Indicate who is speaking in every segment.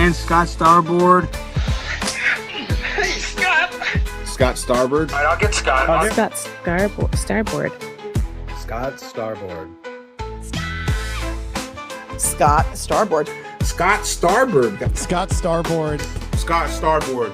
Speaker 1: and Scott Starboard.
Speaker 2: Hey, Scott.
Speaker 3: Scott Starboard.
Speaker 2: All right, I'll get Scott.
Speaker 4: Scott Starboard.
Speaker 5: Scott Starboard.
Speaker 6: Scott Starboard.
Speaker 3: Scott Starboard.
Speaker 7: Scott Starboard.
Speaker 3: Scott Starboard.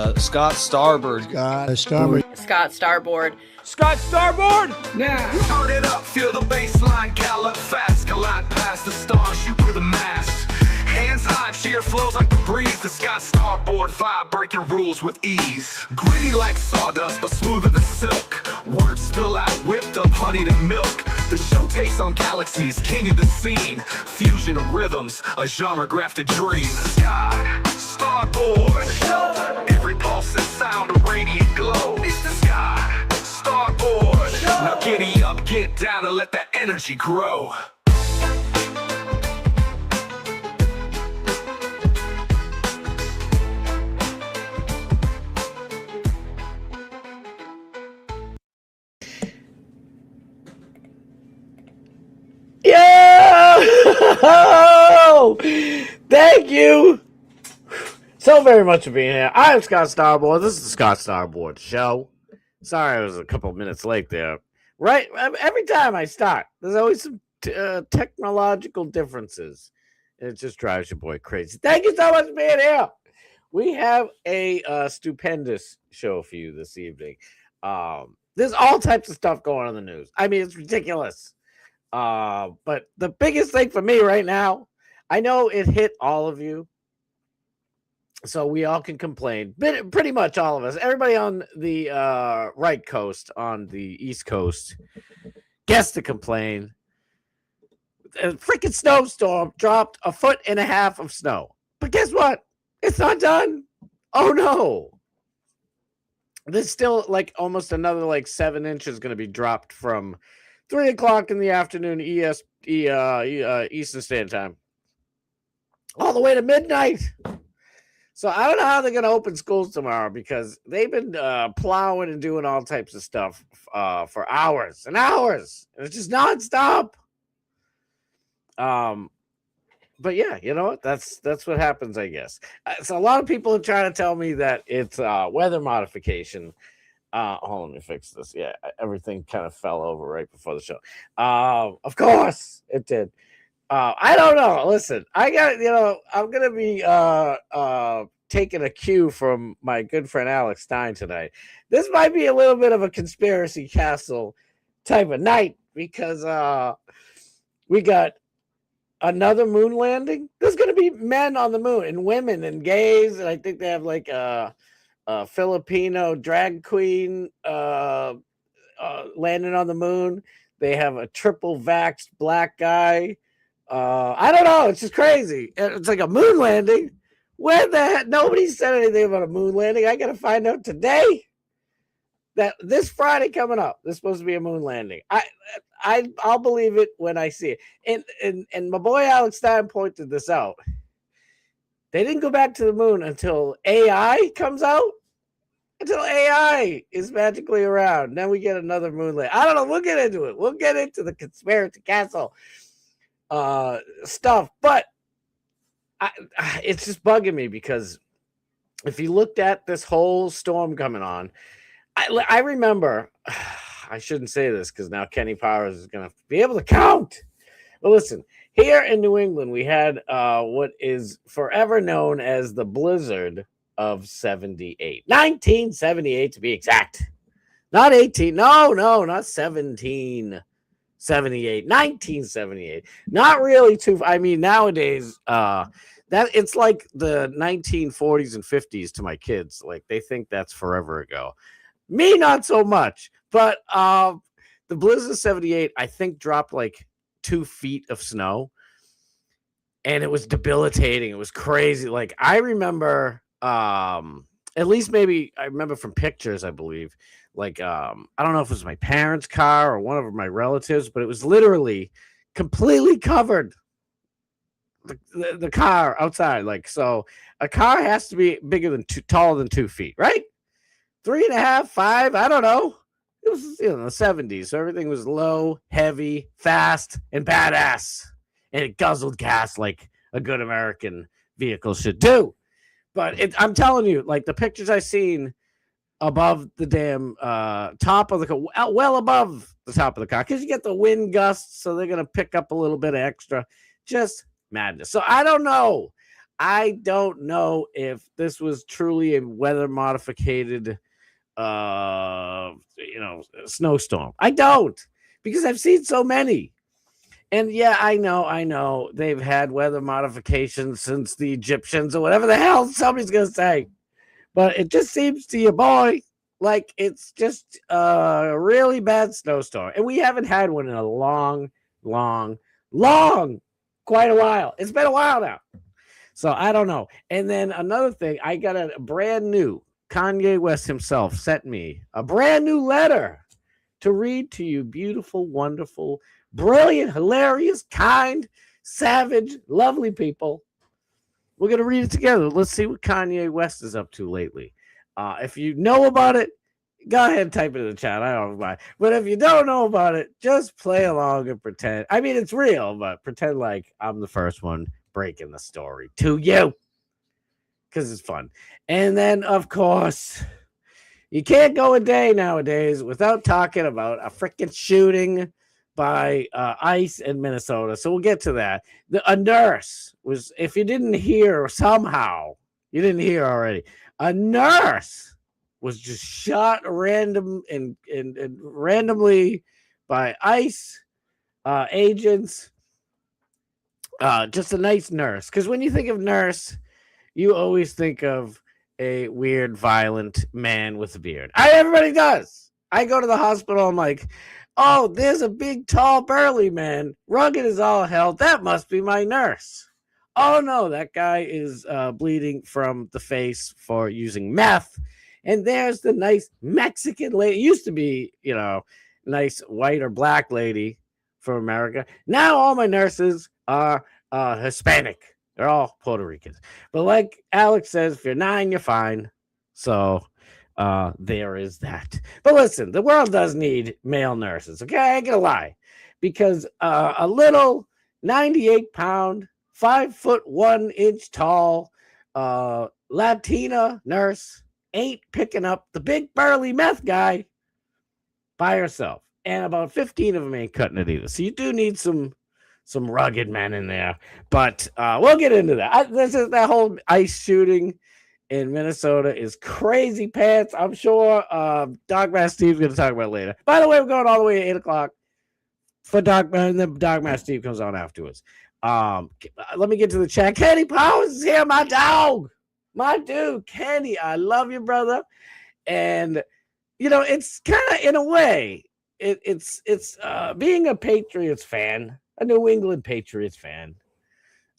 Speaker 8: Scott Starboard.
Speaker 7: Starboard.
Speaker 4: Scott Starboard.
Speaker 1: Scott Starboard!
Speaker 2: Now, turn it up, feel the baseline, gallop fast, collide past the stars, shoot through the mass. Hands high, cheer flows like the breeze. The Scott Starboard vibe, breaking rules with ease. Gritty like sawdust, but smoother than silk. Words spill out, whipped up, honeyed and milk. The show takes on galaxies, king of the scene. Fusion of rhythms, a genre-grafted dream. Scott Starboard. Every pulse and sound, a radiant glow. It's the Scott Starboard. Now giddy up, get down, and let that energy grow.
Speaker 9: Yo! Thank you so very much for being here. I'm Scott Starboard. This is the Scott Starboard Show. Sorry I was a couple minutes late there. Right? Every time I start, there's always some technological differences. And it just drives your boy crazy. Thank you so much for being here. We have a stupendous show for you this evening. There's all types of stuff going on in the news. I mean, it's ridiculous. But the biggest thing for me right now, I know it hit all of you, so we all can complain. Pretty much all of us. Everybody on the right coast, on the East Coast, gets to complain. A freaking snowstorm dropped 1.5 feet of snow. But guess what? It's not done. Oh no. There's still like almost another like 7 inches going to be dropped from 3 o'clock in the afternoon Eastern Standard Time all the way to midnight. So I don't know how they're going to open schools tomorrow because they've been plowing and doing all types of stuff for hours and hours. It's just nonstop. But yeah, you know what? That's what happens, I guess. So a lot of people are trying to tell me that it's weather modification. Hold on, let me fix this. Yeah, everything kind of fell over right before the show. Of course it did. I don't know. Listen, I'm gonna be taking a cue from my good friend Alex Stein tonight. This might be a little bit of a conspiracy castle type of night because we got another moon landing. There's gonna be men on the moon and women and gays, and I think they have like Filipino drag queen landing on the moon. They have a triple vaxxed black guy. I don't know. It's just crazy. It's like a moon landing. Where the heck? Nobody said anything about a moon landing. I got to find out today that this Friday coming up, there's supposed to be a moon landing. I'll believe it when I see it. And my boy Alex Stein pointed this out. They didn't go back to the moon until AI comes out. Until AI is magically around. Then we get another moon landing. I don't know. We'll get into it. We'll get into the conspiracy castle stuff. But it's just bugging me because if you looked at this whole storm coming on, I remember, I shouldn't say this because now Kenny Powers is going to be able to count. But listen, here in New England, we had what is forever known as the blizzard of 78. 1978 to be exact. Not 18. No, not 1778. 1978. Not really too. I mean, nowadays, that it's like the 1940s and 50s to my kids. Like they think that's forever ago. Me, not so much. But the blizzard of 78, I think, dropped like 2 feet of snow. And it was debilitating. It was crazy. Like I remember, at least maybe I remember from pictures, I believe. Like, I don't know if it was my parents' car or one of my relatives, but it was literally completely covered. The car outside. Like, so a car has to be taller than 2 feet, right? 3.5, 5, I don't know. It was the 70s, so everything was low, heavy, fast, and badass. And it guzzled gas like a good American vehicles should do. But I'm telling you, like the pictures I've seen above the damn top of the car, well above the top of the car, because you get the wind gusts, so they're going to pick up a little bit of extra. Just madness. So I don't know. I don't know if this was truly a weather modificated snowstorm. I don't, because I've seen so many. And yeah, I know they've had weather modifications since the Egyptians or whatever the hell somebody's gonna say. But it just seems to your boy like it's just a really bad snowstorm. And we haven't had one in a long, quite a while. It's been a while now. So I don't know. And then another thing, I got a brand new Kanye West himself sent me a brand new letter to read to you, beautiful, wonderful, brilliant, hilarious, kind, savage, lovely people. We're going to read it together. Let's see what Kanye West is up to lately. If you know about it, go ahead and type it in the chat. I don't know why. But if you don't know about it, just play along and pretend. I mean, it's real, but pretend like I'm the first one breaking the story to you, because it's fun. And then, of course, you can't go a day nowadays without talking about a freaking shooting by ICE in Minnesota. So we'll get to that. A nurse was, if you didn't hear somehow, you didn't hear already, a nurse was just shot randomly by ICE agents. Just a nice nurse. Because when you think of nurse, you always think of a weird, violent man with a beard. Everybody does. I go to the hospital. I'm like, oh, there's a big, tall, burly man. Rugged as all hell. That must be my nurse. Oh, no, that guy is bleeding from the face for using meth. And there's the nice Mexican lady. It used to be, nice white or black lady from America. Now all my nurses are Hispanic. They're all Puerto Ricans. But like Alex says, if you're 9, you're fine. So there is that. But listen, the world does need male nurses. Okay, I ain't gonna lie. Because a little 98-pound, 5'1" tall Latina nurse ain't picking up the big burly meth guy by herself. And about 15 of them ain't cutting it either. So you do need some rugged men in there, but we'll get into that. That whole ICE shooting in Minnesota is crazy pants. I'm sure Dogmaster Steve's going to talk about it later. By the way, we're going all the way at 8 o'clock for Dogmaster, and then Dogmaster Steve comes on afterwards. Let me get to the chat. Kenny Powers is here, my dog, my dude, Kenny. I love you, brother. And it's kind of, in a way, it's being a Patriots fan. A New England Patriots fan.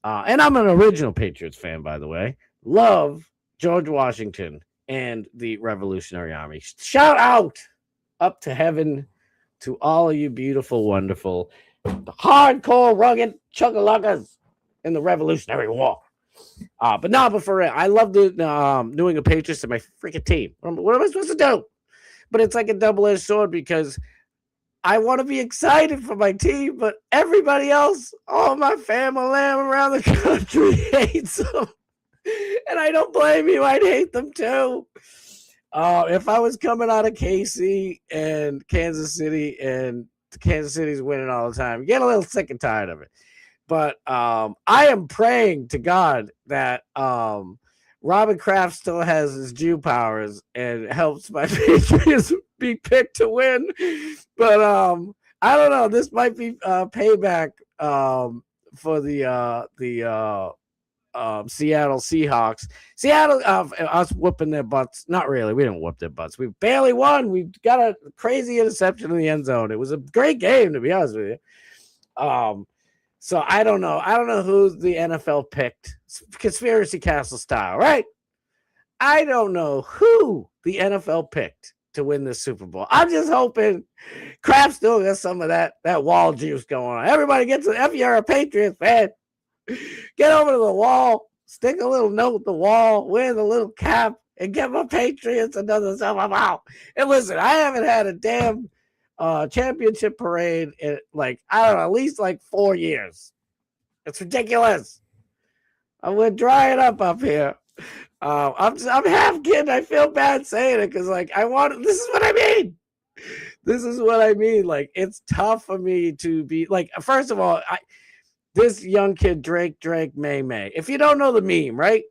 Speaker 9: And I'm an original Patriots fan, by the way. Love George Washington and the Revolutionary Army. Shout out up to heaven to all of you beautiful, wonderful, hardcore, rugged chugga-luggas in the Revolutionary War. But for real, I love the New England Patriots and my freaking team. What am I supposed to do? But it's like a double-edged sword, because I want to be excited for my team, but everybody else, all my family around the country hates them. And I don't blame you. I'd hate them too. If I was coming out of KC and Kansas City, and Kansas City's winning all the time, you get a little sick and tired of it. But I am praying to God that Robin Kraft still has his Jew powers and helps my Patriots be picked to win. But I don't know. This might be payback for the Seattle Seahawks. Seattle, us whooping their butts. Not really. We didn't whoop their butts. We barely won. We got a crazy interception in the end zone. It was a great game, to be honest with you. So I don't know. I don't know who the NFL picked. Conspiracy Castle style, right? I don't know who the NFL picked to win this Super Bowl. I'm just hoping Kraft still got some of that wall juice going on. Everybody gets it. If you're a Patriots fan, get over to the wall, stick a little note at the wall, wear the little cap, and give my Patriots another Super Bowl. And listen, I haven't had a damn championship parade in, I don't know, at least 4 years. It's ridiculous. We're drying up here. I'm half kidding. I feel bad saying it because like this is what I mean. This is what I mean. Like it's tough for me to be like. First of all, this young kid Drake May. If you don't know the meme, right?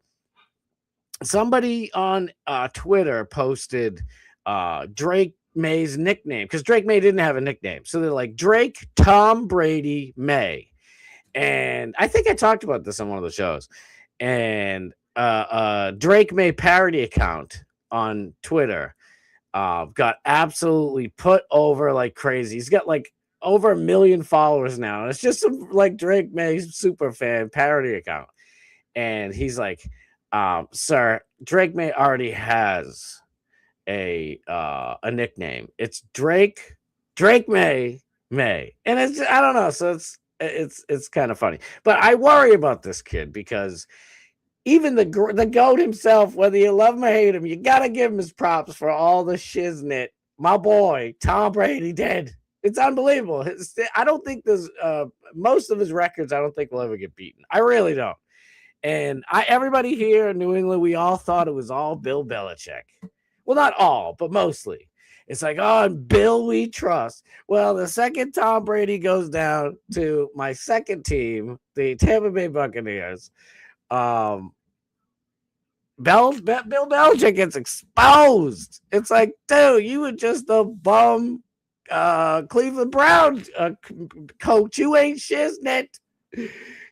Speaker 9: Somebody on Twitter posted Drake May's nickname because Drake May didn't have a nickname, so they're like Drake Tom Brady May, and I think I talked about this on one of the shows, and Drake May parody account on Twitter got absolutely put over like crazy. He's got like over 1 million followers now. And it's just some like Drake May super fan parody account. And he's like, sir, Drake May already has a nickname. It's Drake May. And it's I don't know. So it's kind of funny. But I worry about this kid because even the GOAT himself, whether you love him or hate him, you got to give him his props for all the shiznit my boy Tom Brady did. It's unbelievable. I don't think there's most of his records, I don't think will ever get beaten. I really don't. And everybody here in New England, we all thought it was all Bill Belichick. Well, not all, but mostly. It's like, oh, and Bill we trust. Well, the second Tom Brady goes down to my second team, the Tampa Bay Buccaneers, Bill Belichick gets exposed. It's like, dude, you were just a bum Cleveland Brown coach. You ain't shiznit.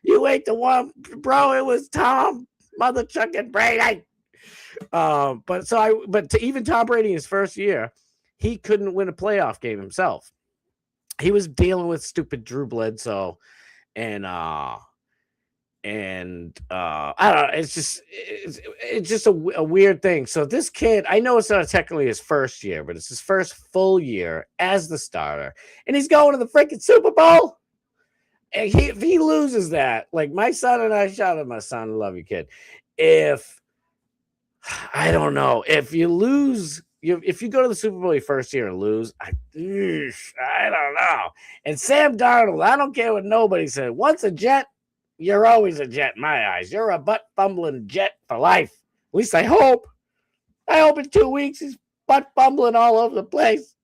Speaker 9: You ain't the one, bro. It was Tom Mother Chucking Brady. But even Tom Brady in his first year, he couldn't win a playoff game himself. He was dealing with stupid Drew Bledsoe and I don't know. It's just a weird thing. So this kid, I know it's not technically his first year, but it's his first full year as the starter, and he's going to the freaking Super Bowl. And if he loses that, like my son and I shout at my son, I love you, kid. If I don't know, if you lose, if you go to the Super Bowl your first year and lose, I don't know. And Sam Darnold, I don't care what nobody said. Once a Jet, you're always a Jet in my eyes. You're a butt fumbling Jet for life. At least I hope. I hope in 2 weeks he's butt fumbling all over the place.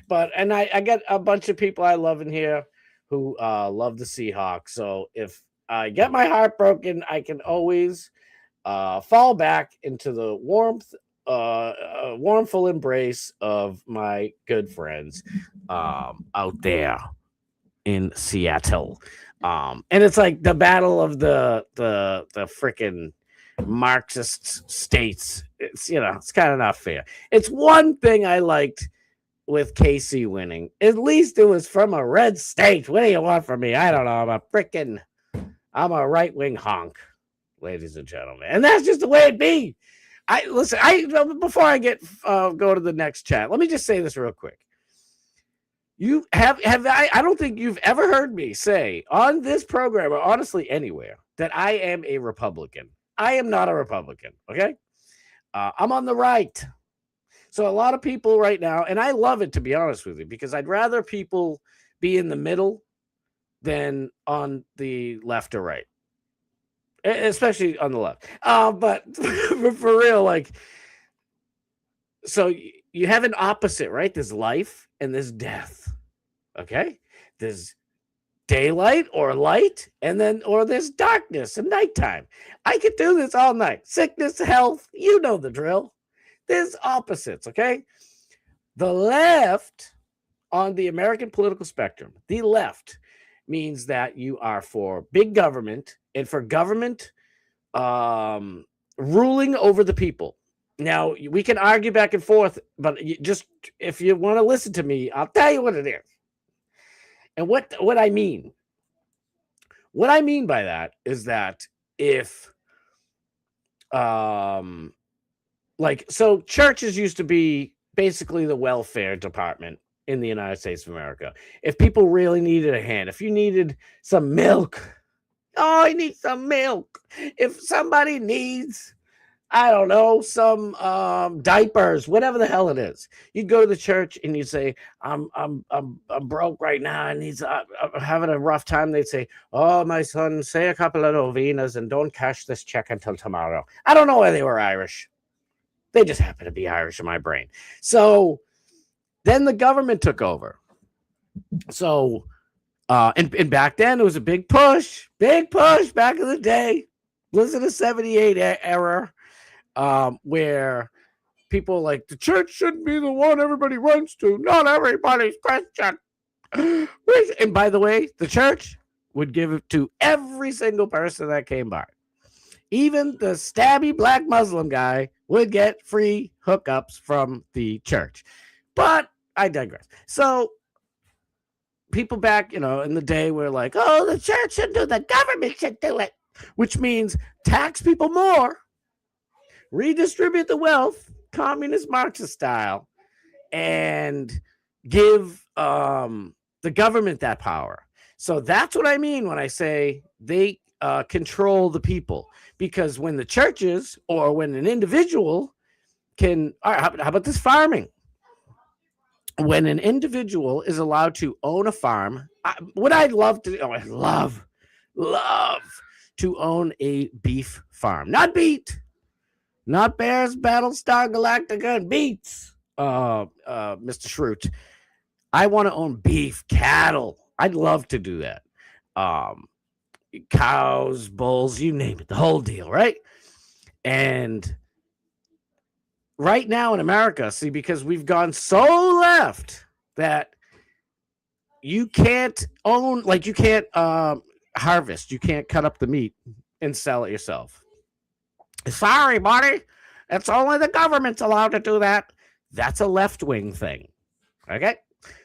Speaker 9: But I got a bunch of people I love in here who love the Seahawks. So if I get my heart broken, I can always fall back into the warmful embrace of my good friends out there in Seattle. And it's like the battle of the freaking Marxist states. It's it's kind of not fair. It's one thing I liked with KC winning. At least it was from a red state. What do you want from me? I don't know. I'm a right wing honk, ladies and gentlemen, and that's just the way it be. Before I go to the next chat, let me just say this real quick. You I don't think you've ever heard me say on this program or honestly anywhere that I am a Republican. I am not a Republican. Okay. I'm on the right. So a lot of people right now, and I love it, to be honest with you, because I'd rather people be in the middle than on the left or right, especially on the left. But for real, like, so you have an opposite, right? There's life and there's death. Okay. There's daylight or light, or there's darkness and nighttime. I could do this all night. Sickness, health, you know the drill. There's opposites, okay? The left on the American political spectrum, the left means that you are for big government and for government ruling over the people. Now, we can argue back and forth, but if you want to listen to me, I'll tell you what it is. And what I mean. What I mean by that is that if so churches used to be basically the welfare department in the United States of America. If people really needed a hand, if you needed some milk, I need some milk. If somebody needs I don't know, some diapers, whatever the hell it is. You'd go to the church and you'd say, I'm broke right now. I'm having a rough time. They'd say, oh, my son, say a couple of novenas and don't cash this check until tomorrow. I don't know why they were Irish. They just happen to be Irish in my brain. So then the government took over. So, and back then it was a big push back in the day. Listen to 78 era. Where people like the church shouldn't be the one everybody runs to. Not everybody's Christian. And by the way, the church would give it to every single person that came by. Even the stabby black Muslim guy would get free hookups from the church. But I digress. So people back, in the day were like, oh, the church should do, the government should do it, which means tax people more, redistribute the wealth, communist Marxist style, and give the government that power. So that's what I mean when I say they control the people. Because when the churches or when an individual can, all right, how about this farming? When an individual is allowed to own a farm, I'd love to own a beef farm. Not beet. Not Bears, Battlestar Galactica, and Beats, Mr. Schrute. I want to own beef, cattle. I'd love to do that. Cows, bulls, you name it, the whole deal, right? And right now in America, see, because we've gone so left that you can't own, like you can't harvest, you can't cut up the meat and sell it yourself. Sorry, buddy. It's only the government's allowed to do that. That's a left-wing thing. Okay?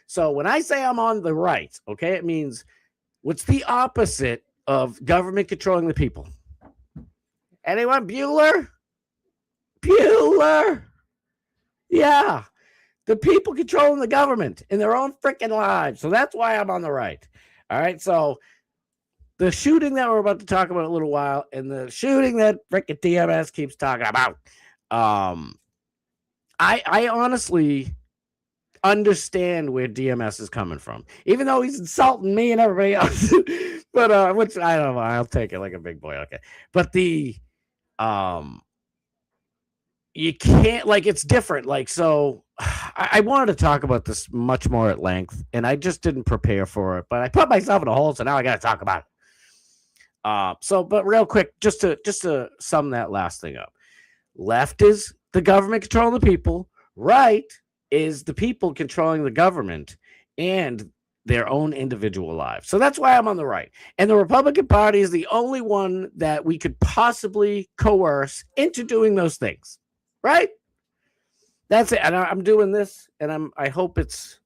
Speaker 9: So when I say I'm on the right, okay, it means what's the opposite of government controlling the people? Anyone? Bueller? Yeah. The people controlling the government in their own freaking lives. So that's why I'm on the right. All right? So the shooting that we're about to talk about in a little while, and the shooting that frickin' DMS keeps talking about, I honestly understand where DMS is coming from, even though he's insulting me and everybody else. But which I don't know, I'll take it like a big boy. Okay, but the you can't, like, it's different. Like, so I wanted to talk about this much more at length, and I just didn't prepare for it. But I put myself in a hole, so now I got to talk about it. But real quick, just to sum that last thing up. Left is the government controlling the people. Right is the people controlling the government and their own individual lives. So that's why I'm on the right. And the Republican Party is the only one that we could possibly coerce into doing those things. Right? That's it. And I'm doing this, and I hope it's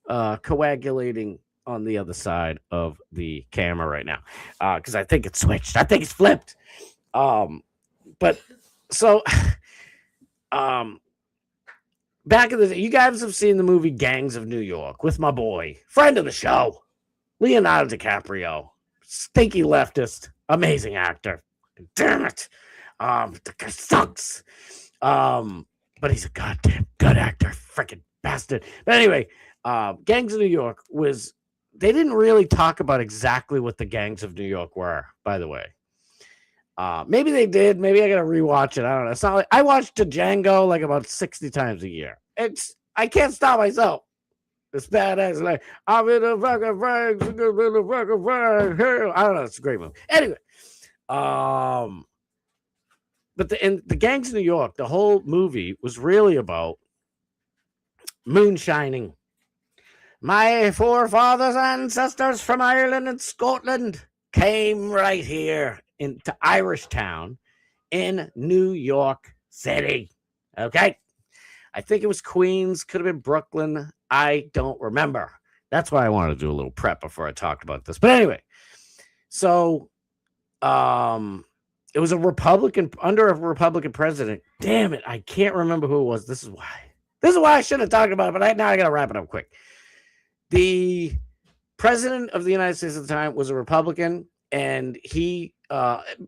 Speaker 9: coagulating on the other side of the camera right now, because I think it's switched. I think it's flipped. But so back in the day, you guys have seen the movie Gangs of New York with my boy, friend of the show, Leonardo DiCaprio, stinky leftist, amazing actor. Damn it, the guy sucks. But he's a goddamn good actor, freaking bastard. But anyway, Gangs of New York was. They didn't really talk about exactly what the Gangs of New York were, by the way. Maybe they did. Maybe I got to rewatch it. I don't know. It's not like I watched Django like about 60 times a year. I can't stop myself. It's badass. Like, I'm in a fucking rags. I don't know. It's a great movie. Anyway, but the Gangs of New York, the whole movie was really about moonshining. My forefathers' ancestors from Ireland and Scotland came right here into Irish Town in New York City. Okay? I think it was Queens, could have been Brooklyn. I don't remember. That's why I wanted to do a little prep before I talked about this. But anyway, so it was a Republican, under a Republican president. Damn it, I can't remember who it was. This is why I shouldn't have talked about it, but now I got to wrap it up quick. The president of the United States at the time was a Republican, and he,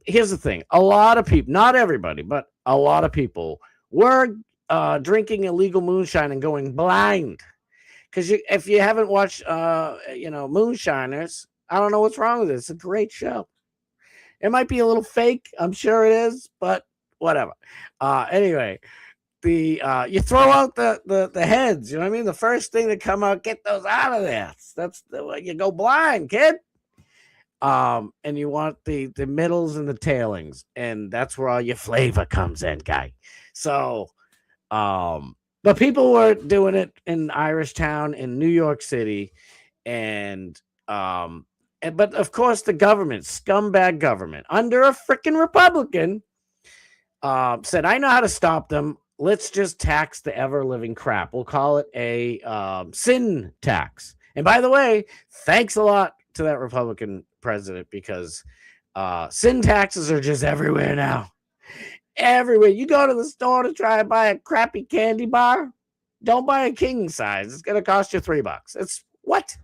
Speaker 9: here's the thing. A lot of people, not everybody, but a lot of people were drinking illegal moonshine and going blind. Because if you haven't watched, Moonshiners, I don't know what's wrong with it. It's a great show. It might be a little fake. I'm sure it is, but whatever. Anyway, you throw out the heads. You know what I mean? The first thing that come out, get those out of there. That's the way you go blind, kid. And you want the middles and the tailings, and that's where all your flavor comes in, guy. So, but people were doing it in Irish Town in New York City, but of course the government, scumbag government, under a freaking Republican, said, "I know how to stop them. Let's just tax the ever living crap. We'll call it a sin tax." And by the way, thanks a lot to that Republican president, because sin taxes are just everywhere now. Everywhere. You go to the store to try and buy a crappy candy bar, don't buy a king size. It's going to cost you $3. It's what?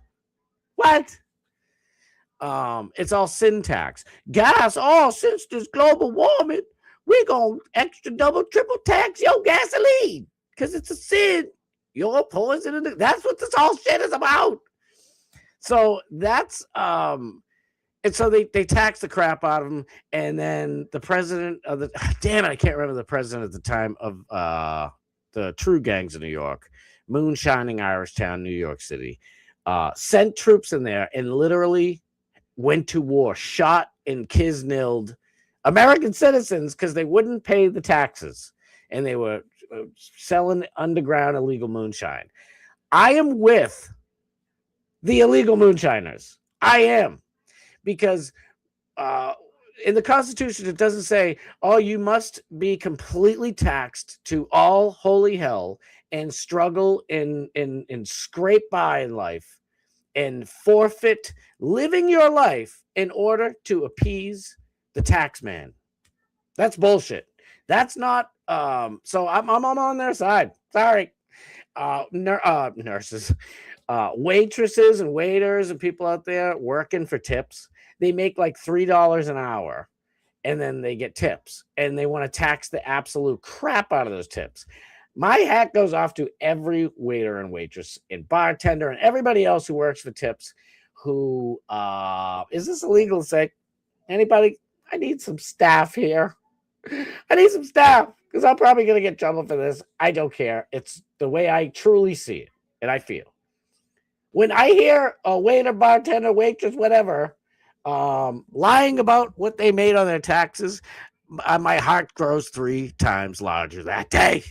Speaker 9: It's all sin tax. Gas, since there's global warming, we're going to extra double triple tax your gasoline because it's a sin. You're poisoning. That's what this whole shit is about. So that's and so they tax the crap out of them, and then the president of the damn it, I can't remember the president at the time of the True Gangs of New York, moonshining Irish Town, New York City, sent troops in there and literally went to war, shot and kisnilled American citizens because they wouldn't pay the taxes, and they were selling underground illegal moonshine. I am with the illegal moonshiners. I am. Because in the Constitution, it doesn't say, you must be completely taxed to all holy hell and struggle and scrape by in life and forfeit living your life in order to appease the tax man. That's bullshit. That's not, so I'm on their side. Sorry. Nurses, waitresses and waiters and people out there working for tips. They make like $3 an hour, and then they get tips, and they want to tax the absolute crap out of those tips. My hat goes off to every waiter and waitress and bartender and everybody else who works for tips. Who is this illegal to say? Anybody? I need some staff here. I need some staff because I'm probably going to get in trouble for this. I don't care. It's the way I truly see it and I feel. When I hear a waiter, bartender, waitress, whatever, lying about what they made on their taxes, my heart grows 3 times larger that day.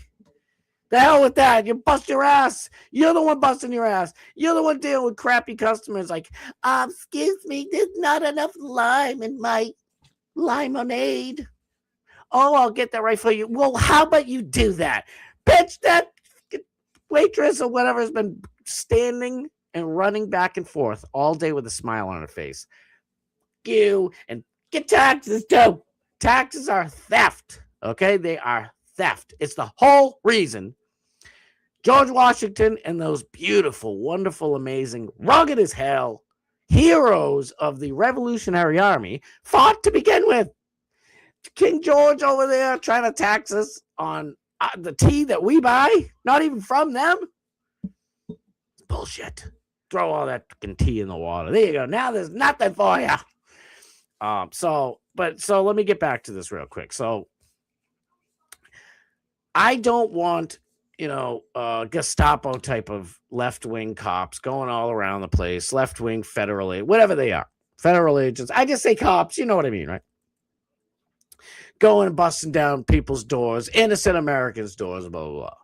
Speaker 9: The hell with that. You bust your ass. You're the one busting your ass. You're the one dealing with crappy customers like, excuse me, there's not enough lime in my limonade. I'll get that right for you. Well, how about you do that? Bitch, that waitress or whatever has been standing and running back and forth all day with a smile on her face. You and get taxes too. Taxes are theft. Okay, they are theft. It's the whole reason George Washington and those beautiful, wonderful, amazing, rugged as hell heroes of the Revolutionary Army fought to begin with. King George over there trying to tax us on the tea that we buy, not even from them. Bullshit. Throw all that fucking tea in the water. There you go. Now there's nothing for you. So let me get back to this real quick. So I don't want, Gestapo type of left-wing cops going all around the place, left-wing federal, whatever they are, federal agents. I just say cops, you know what I mean, right? Going and busting down people's doors, innocent Americans' doors, blah, blah, blah.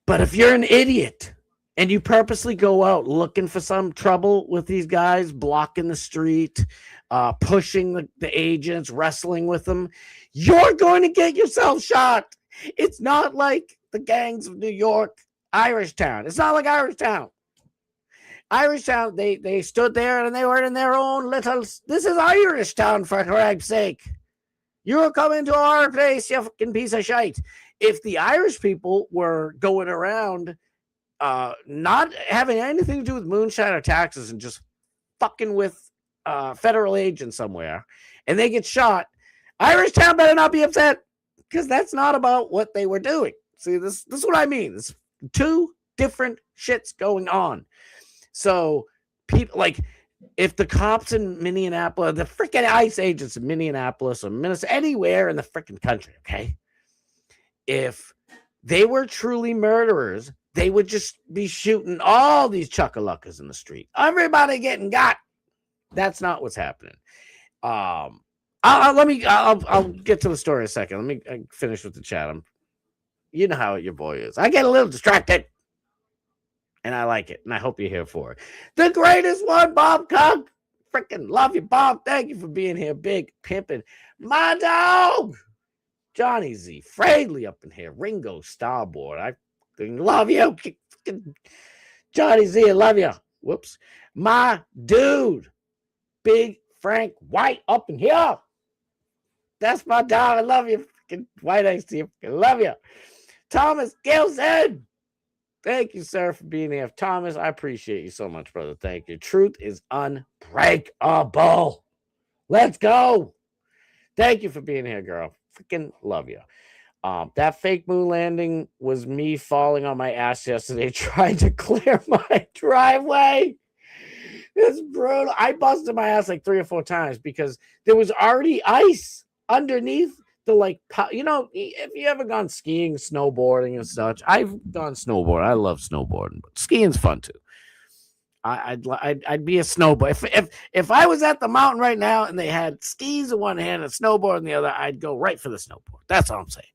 Speaker 9: But if you're an idiot and you purposely go out looking for some trouble with these guys, blocking the street, pushing the agents, wrestling with them, you're going to get yourself shot. It's not like the gangs of New York, Irish Town. It's not like Irish Town. Irish Town, they stood there and they were in their own little, this is Irish Town for Christ's sake. You're coming to our place, you fucking piece of shite. If the Irish people were going around not having anything to do with moonshine or taxes and just fucking with federal agents somewhere, and they get shot, Irish Town better not be upset. because that's not about what they were doing. See, this is what I mean. There's two different shits going on. So people like if the cops in Minneapolis, the freaking ICE agents in Minneapolis or Minnesota, anywhere in the freaking country, okay, if they were truly murderers, they would just be shooting all these chuckaluckas in the street. Everybody getting got. That's not what's happening. I'll get to the story in a second. Let me finish with the chat. You know how your boy is. I get a little distracted, and I like it, and I hope you're here for it. The greatest one, Bob Cook. Freaking love you, Bob. Thank you for being here. Big pimping. My dog, Johnny Z. Fradley up in here. Ringo Starboard. I love you. Johnny Z, I love you. Whoops. My dude, Big Frank White up in here. That's my dog. I love you. Freaking White Ice Team. I love you. Thomas Gilson. Thank you, sir, for being here. Thomas, I appreciate you so much, brother. Thank you. Truth is unbreakable. Let's go. Thank you for being here, girl. Freaking love you. That fake moon landing was me falling on my ass yesterday trying to clear my driveway. It's brutal. I busted my ass like 3 or 4 times because there was already ice underneath the if you ever gone skiing, snowboarding and such. I've gone snowboard. I love snowboarding, but skiing's fun too. I'd be a snowboard. If I was at the mountain right now and they had skis in one hand and snowboard in the other, I'd go right for the snowboard. That's all I'm saying.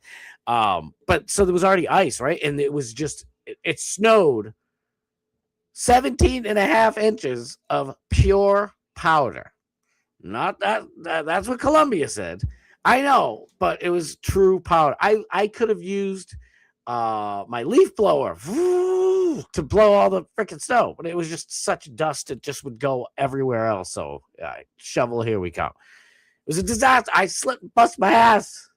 Speaker 9: But so there was already ice, right? And it was just it snowed 17 and a half inches of pure powder. Not that's what Columbia said. I know, but it was true powder. I could have used my leaf blower to blow all the freaking snow, but it was just such dust it just would go everywhere else. So shovel, here we come. It was a disaster. I slipped and bust my ass.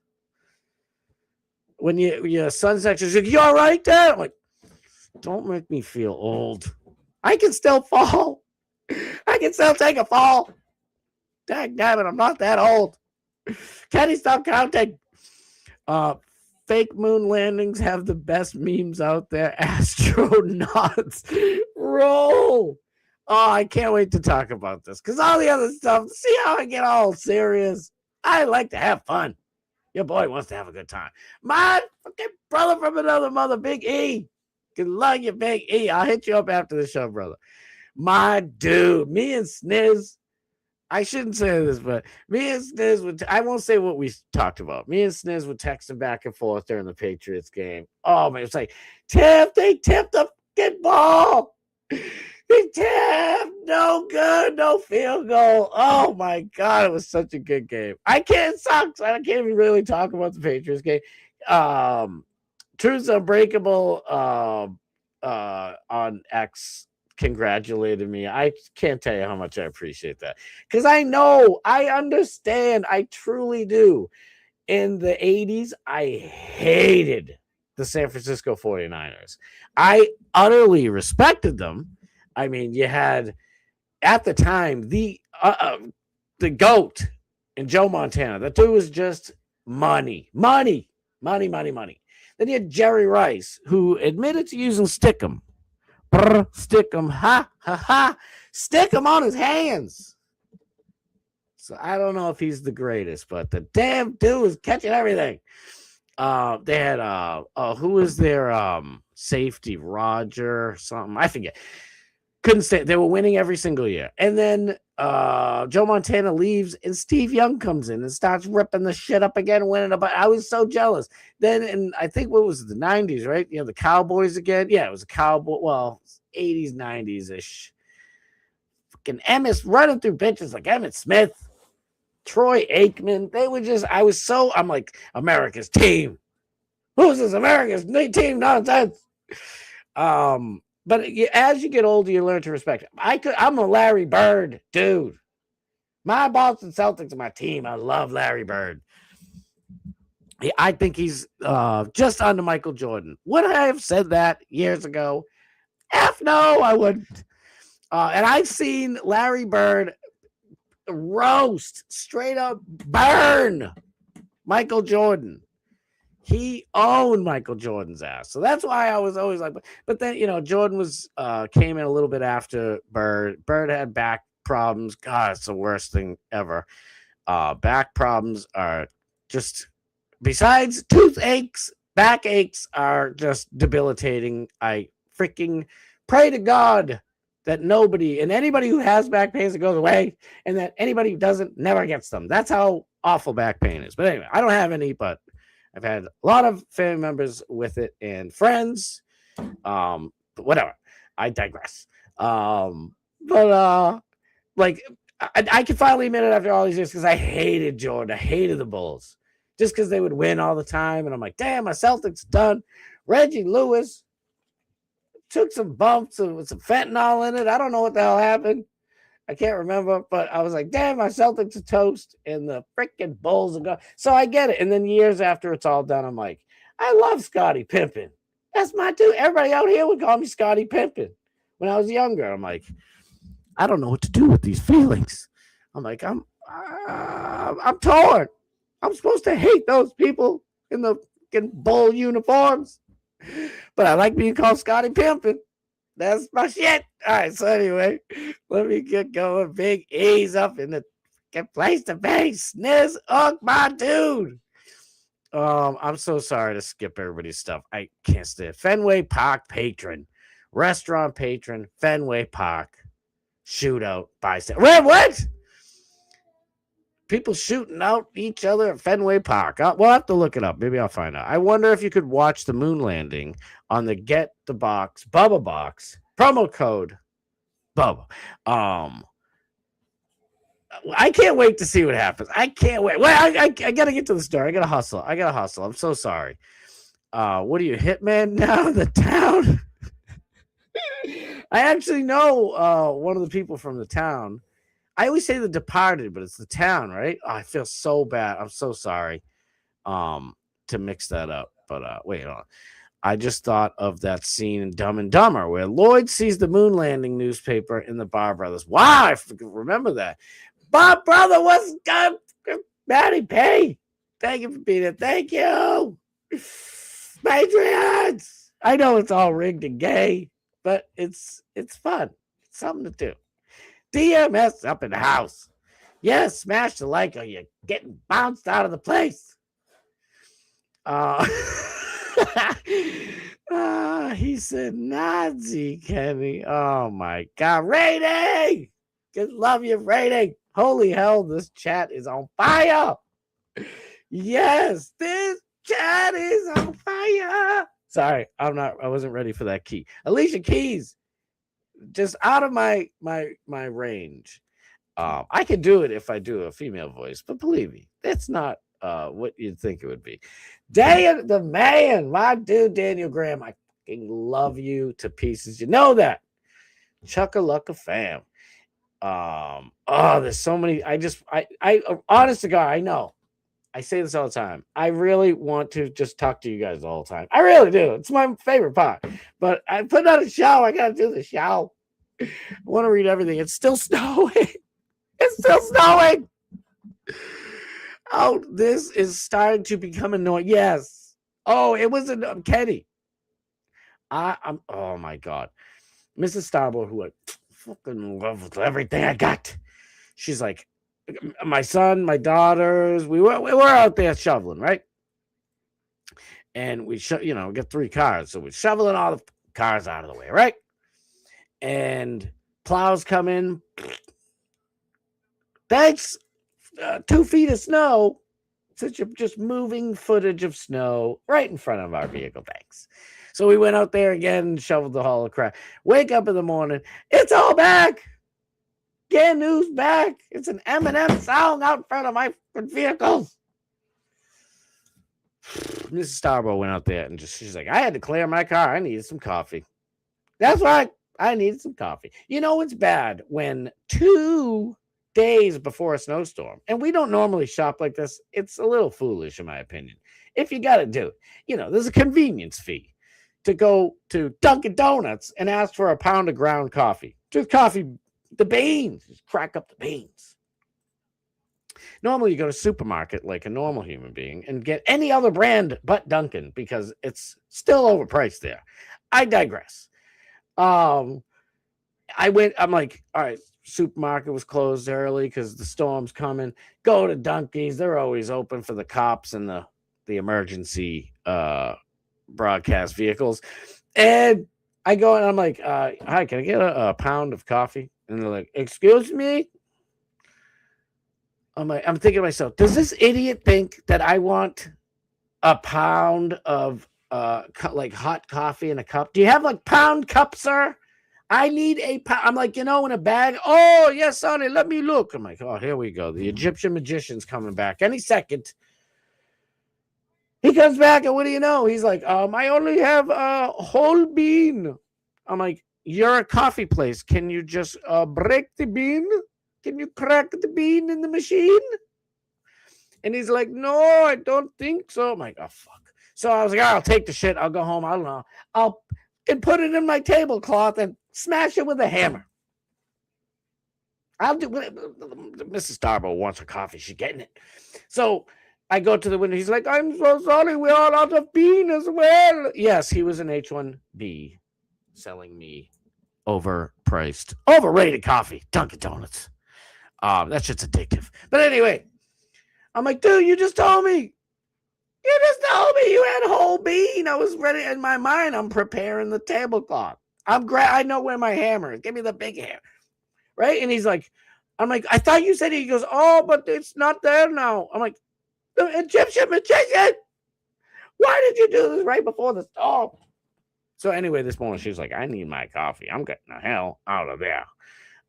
Speaker 9: When your son's actually like, "You all right, Dad?" I'm like, don't make me feel old. I can still fall. I can still take a fall. Dang damn it, I'm not that old. Can you stop counting? Fake moon landings have the best memes out there. Astronauts roll. Oh, I can't wait to talk about this because all the other stuff. See how I get all serious? I like to have fun. Your boy wants to have a good time. My fucking brother from another mother, Big E. Good luck, you Big E. I'll hit you up after the show, brother. My dude, me and Sniz. I shouldn't say this, but me and Sniz would, I won't say what we talked about. Me and Sniz would text him back and forth during the Patriots game. Oh, man, it's like, they tipped the fucking ball. They tipped, no good, no field goal. Oh, my God, it was such a good game. I can't even really talk about the Patriots game. Truth's Unbreakable on X congratulated me. I can't tell you how much I appreciate that because I understand. I truly do. In the 80s, I hated the San Francisco 49ers. I utterly respected them. I mean, you had at the time the GOAT and Joe Montana. That dude was just money. Then you had Jerry Rice, who admitted to using Stickum. Stick him, stick him on his hands. So I don't know if he's the greatest, but the damn dude is catching everything. They had who was their safety? Roger something, I forget. Couldn't stay. They were winning every single year, and then Joe Montana leaves, and Steve Young comes in and starts ripping the shit up again, winning. But I was so jealous. Then, and I think what was it, the 90s, right? You know, the Cowboys again. Yeah, it was a Cowboy. Well, 80s, 90s ish. Fucking Emmitt running through benches like Emmitt Smith, Troy Aikman. They were just. I'm like, America's team. Who's this America's team nonsense? But as you get older, you learn to respect it. I'm a Larry Bird dude. My Boston Celtics are my team. I love Larry Bird. I think he's just under Michael Jordan. Would I have said that years ago? F no, I wouldn't. And I've seen Larry Bird roast, straight up burn Michael Jordan. He owned Michael Jordan's ass. So that's why I was always like, but then, Jordan was came in a little bit after Bird. Bird had back problems. God, it's the worst thing ever. Back problems are just, besides toothaches, backaches are just debilitating. I freaking pray to God that anybody who has back pains, it goes away, and that anybody who doesn't never gets them. That's how awful back pain is. But anyway, I don't have any, but I've had a lot of family members with it and friends. But whatever. I digress. Like I can finally admit it after all these years, because I hated Jordan. I hated the Bulls just because they would win all the time. And I'm like, damn, my Celtics done. Reggie Lewis took some bumps with some fentanyl in it. I don't know what the hell happened. I can't remember, but I was like, damn, my Celtics are toast, and the freaking Bulls are gone. So I get it. And then years after it's all done, I'm like, I love Scottie Pippen. That's my dude. Everybody out here would call me Scottie Pippen when I was younger. I'm like, I don't know what to do with these feelings. I'm like, I'm torn. I'm supposed to hate those people in the freaking Bull uniforms, but I like being called Scottie Pippen. That's my shit. All right, so anyway, let me get going. Big E's up in the place to be. Sniz, my dude. I'm so sorry to skip everybody's stuff. I can't stand it. Fenway Park patron, restaurant patron, Fenway Park shootout bystander. What? People shooting out each other at Fenway Park. We'll have to look it up. Maybe I'll find out. I wonder if you could watch the moon landing on the Get the Box Bubba box promo code Bubba. I can't wait to see what happens. I can't wait. Well, I gotta get to the store. I gotta hustle. I'm so sorry. What are you, hitman now in the town? I actually know one of the people from the town. I always say The Departed, but it's the town, right? Oh, I feel so bad. I'm so sorry to mix that up. But wait on. I just thought of that scene in Dumb and Dumber where Lloyd sees the moon landing newspaper in the Bar Brothers. Wow, I remember that. Bob Brother, what's good? Matty P. Thank you for being here. Thank you. Patriots. I know it's all rigged and gay, but it's fun. It's something to do. DMS up in the house. Yes, smash the like or you're getting bounced out of the place. He said Nazi Kenny. Oh my God. Rating! Just love your rating. Holy hell, this chat is on fire. Yes, this chat is on fire. Sorry, I wasn't ready for that key. Alicia Keys, just out of my range. I could do it if I do a female voice, but believe me, that's not what you'd think it would be. Day of the man, my dude Daniel Graham. I fucking love you to pieces. You know that. Chucka-lucka fam. There's so many. I honest to God, I know. I say this all the time. I really want to just talk to you guys all the time. I really do. It's my favorite part. But I put out a show. I gotta do the show. I want to read everything. It's still snowing. It's still snowing. Oh, this is starting to become annoying. Yes. Oh, it was Kenny. I'm. Oh my God, Mrs. Starboard, who I fucking love with everything I got. She's like, my son, my daughters. We were out there shoveling, right? And we get 3 cars, so we're shoveling all the cars out of the way, right? And plows come in. Thanks. 2 feet of snow. Such a just moving footage of snow right in front of our vehicle. Thanks. So we went out there again and shoveled the whole crap. Wake up in the morning. It's all back. Get news back. It's an Eminem song out in front of my vehicles. Mrs. Starboard went out there and she's like, I had to clear my car. I needed some coffee. That's right. I needed some coffee. You know, it's bad when 2 days before a snowstorm, and we don't normally shop like this. It's a little foolish, in my opinion. If you got to do it, there's a convenience fee to go to Dunkin' Donuts and ask for a pound of ground coffee. Just coffee, the beans. Just crack up the beans. Normally, you go to supermarket like a normal human being and get any other brand but Dunkin' because it's still overpriced there. I digress. I'm like, all right, supermarket was closed early because the storm's coming. Go to Dunkies. They're always open for the cops and the emergency broadcast vehicles. And I go and I'm like, hi, can I get a pound of coffee? And they're like, excuse me? I'm thinking to myself, does this idiot think that I want a pound of like hot coffee in a cup? Do you have like pound cup, sir? I need a pound. I'm like, in a bag. Oh, yes, honey, let me look. I'm like, oh, here we go. The Egyptian magician's coming back any second. He comes back, and what do you know? He's like, I only have a whole bean. I'm like, you're a coffee place. Can you just break the bean? Can you crack the bean in the machine? And he's like, no, I don't think so. I'm like, oh, fuck. So I was like, I'll take the shit. I'll go home. I don't know. I'll put it in my tablecloth and smash it with a hammer. I'll do Mrs. Starbo wants her coffee. She's getting it. So I go to the window. He's like, I'm so sorry. We're all out of bean as well. Yes, he was an H1B selling me overrated coffee. Dunkin' Donuts. That shit's addictive. But anyway, I'm like, dude, you just told me. You just told me you had whole bean. I was ready in my mind. I'm preparing the tablecloth. I know where my hammer is. Give me the big hammer. Right? And he's like, I'm like, I thought you said it. He goes, oh, but it's not there now. I'm like, the Egyptian magician. Why did you do this right before the storm? So anyway, this morning she was like, I need my coffee. I'm getting the hell out of there.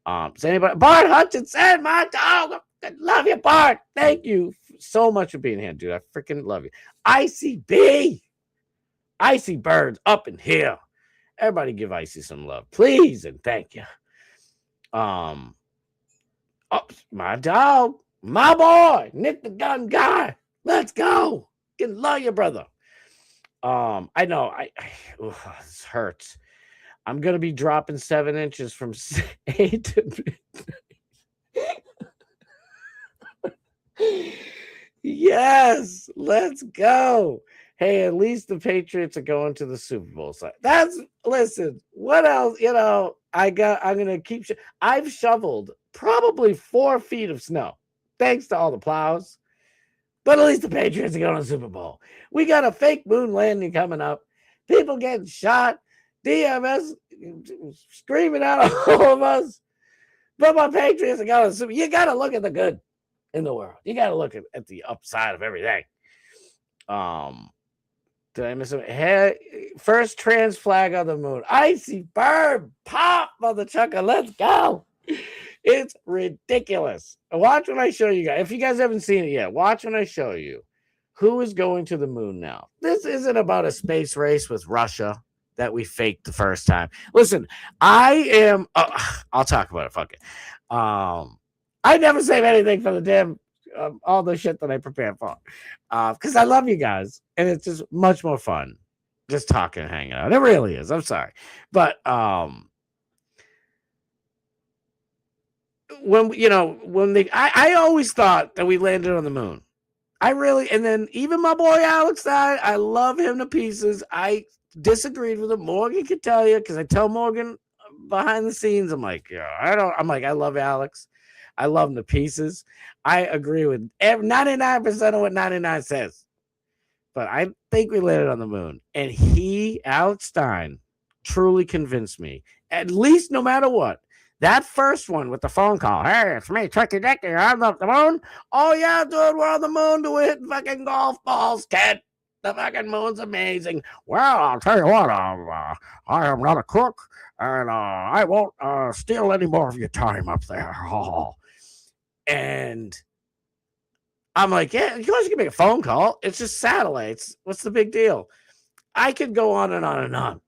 Speaker 9: Does anybody? Bart Hutchinson, my dog. I love you, Bart. Thank you so much for being here, dude. I freaking love you. ICB. Icy Birds up in here. Everybody give Icy some love, please, and thank you. Oh, my dog, my boy, Nick the Gun Guy. Let's go. Can love you, brother. I know. This hurts. I'm gonna be dropping 7 inches from 8 to yes, let's go. Hey, at least the Patriots are going to the Super Bowl. So listen, what else? I'm gonna keep. I've shoveled probably 4 feet of snow, thanks to all the plows. But at least the Patriots are going to the Super Bowl. We got a fake moon landing coming up. People getting shot. DMS screaming at all of us. But my Patriots are going to the Super Bowl. You got to look at the good in the world. You got to look at the upside of everything. Did I miss it? Hey, first trans flag on the moon. Icy bird. Pop, mother chucker. Let's go. It's ridiculous. Watch when I show you guys. If you guys haven't seen it yet, watch when I show you who is going to the moon now. This isn't about a space race with Russia that we faked the first time. Listen, I am. I'll talk about it. Fuck it. I never save anything for the damn all the shit that I prepare for, because I love you guys, and it's just much more fun just talking and hanging out. It really is. I'm sorry, but I always thought that we landed on the moon. And then even my boy Alex died. I love him to pieces. I disagreed with him. Morgan could tell you, because I tell Morgan behind the scenes, I'm like, I love Alex. I love him to pieces. I agree with 99% of what 99 says. But I think we landed on the moon. And Alex Stein, truly convinced me, at least no matter what. That first one with the phone call. Hey, it's me, Tricky Dicky. I'm up the moon. Oh, yeah, dude, we're on the moon doing hitting fucking golf balls, kid. The fucking moon's amazing. Well, I'll tell you what, I am not a crook, and I won't steal any more of your time up there. Oh. And I'm like, yeah, you guys can make a phone call. It's just satellites. What's the big deal? I could go on and on and on.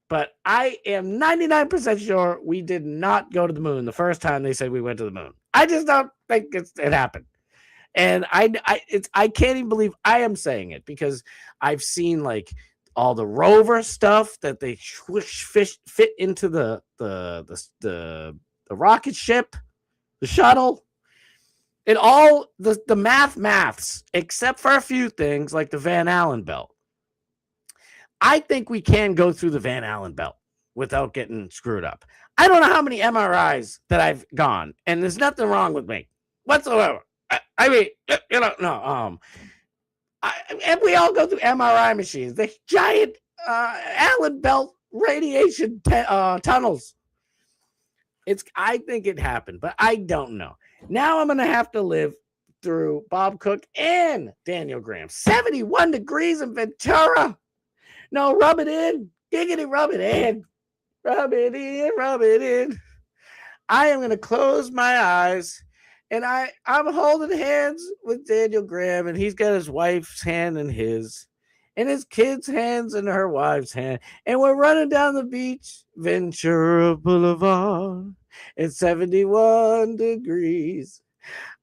Speaker 9: But I am 99% sure we did not go to the moon the first time they said we went to the moon. I just don't think it happened. And I can't even believe I am saying it, because I've seen like all the rover stuff that they fit into the rocket ship, the shuttle. It all the maths, except for a few things like the Van Allen belt. I think we can go through the Van Allen belt without getting screwed up. I don't know how many MRIs that I've gone, and there's nothing wrong with me whatsoever. I mean, no. And we all go through MRI machines, the giant Allen belt radiation tunnels. I think it happened, but I don't know. Now I'm going to have to live through Bob Cook and Daniel Graham. 71 degrees in Ventura. No, rub it in. Giggity, rub it in. Rub it in, rub it in. I am going to close my eyes, and I'm holding hands with Daniel Graham, and he's got his wife's hand in his, and his kid's hands in her wife's hand, and we're running down the beach, Ventura Boulevard. It's 71 degrees.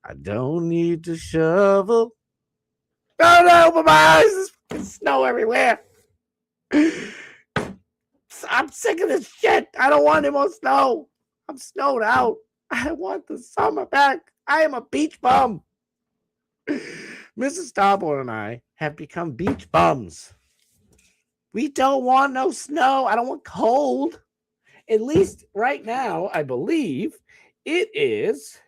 Speaker 9: I don't need to shovel. Oh no, open my eyes. There's snow everywhere. I'm sick of this shit. I don't want any more snow. I'm snowed out. I want the summer back. I am a beach bum. Mrs. Starboard and I have become beach bums. We don't want no snow. I don't want cold. At least right now, I believe it is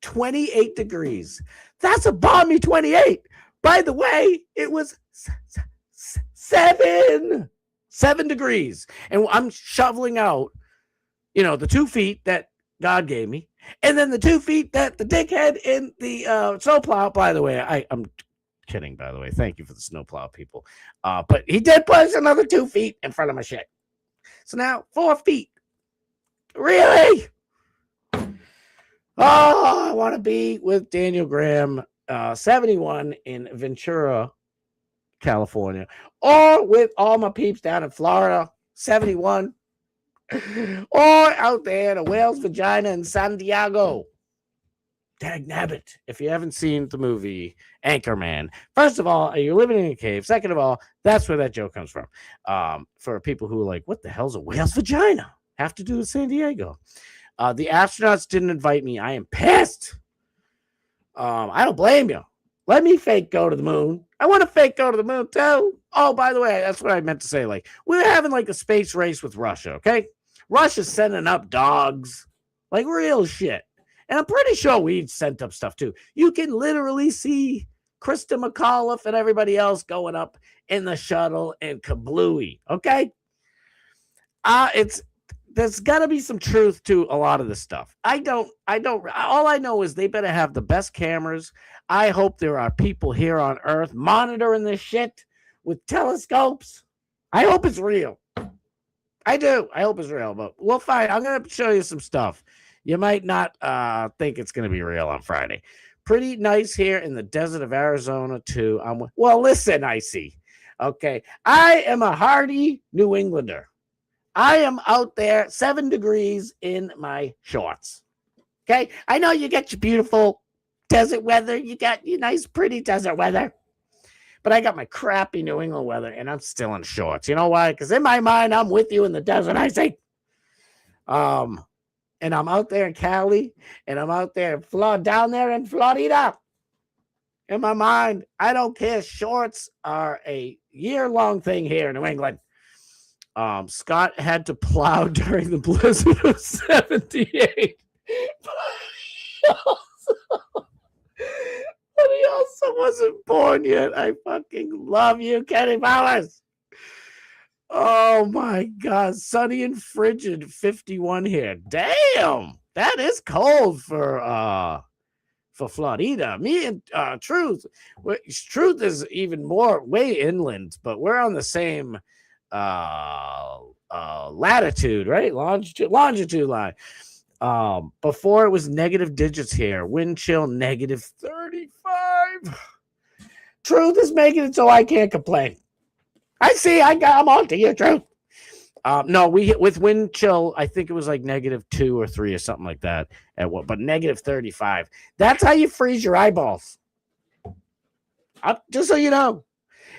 Speaker 9: 28 degrees. That's a balmy 28. By the way, it was 7 degrees. And I'm shoveling out, the 2 feet that God gave me. And then the 2 feet that the dickhead in the snowplow, by the way, I'm kidding, by the way. Thank you for the snowplow people. But he did push another 2 feet in front of my shit. So now 4 feet. Really? Oh, I want to be with Daniel Graham, 71 in Ventura, California, or with all my peeps down in Florida, 71, or out there in a whale's vagina in San Diego. Dagnabbit, if you haven't seen the movie Anchorman, first of all, you're living in a cave. Second of all, that's where that joke comes from. For people who are like, what the hell's a whale's vagina? Have to do with San Diego. The astronauts didn't invite me. I am pissed. I don't blame you. Let me fake go to the moon. I want to fake go to the moon too. Oh, by the way, that's what I meant to say. Like, we're having like a space race with Russia, okay? Russia's sending up dogs. Like real shit. And I'm pretty sure we've sent up stuff too. You can literally see Krista McAuliffe and everybody else going up in the shuttle and kablooey, okay? There's got to be some truth to a lot of this stuff. All I know is they better have the best cameras. I hope there are people here on Earth monitoring this shit with telescopes. I hope it's real. I do. I hope it's real, but we'll find. I'm going to show you some stuff. You might not think it's going to be real on Friday. Pretty nice here in the desert of Arizona, too. Well, listen, Icy. Okay. I am a hardy New Englander. I am out there 7 degrees in my shorts. Okay. I know you get your beautiful desert weather. You got your nice, pretty desert weather. But I got my crappy New England weather, and I'm still in shorts. You know why? Because in my mind, I'm with you in the desert, I say. And I'm out there in Cali, and I'm out there down there in Florida. In my mind, I don't care. Shorts are a year-long thing here in New England. Scott had to plow during the blizzard of 78. But he also wasn't born yet. I fucking love you, Kenny Powers. Oh my God. Sunny and frigid 51 here. Damn. That is cold for Florida. Me and Truth. Truth is even more way inland, but we're on the same latitude, right? Longitude line. Before it was negative digits here. Wind chill negative 35. Truth is making it so I can't complain. I'm on to you, Truth. No, with wind chill, I think it was like negative 2 or 3 or something like that but negative 35. That's how you freeze your eyeballs. Just so you know,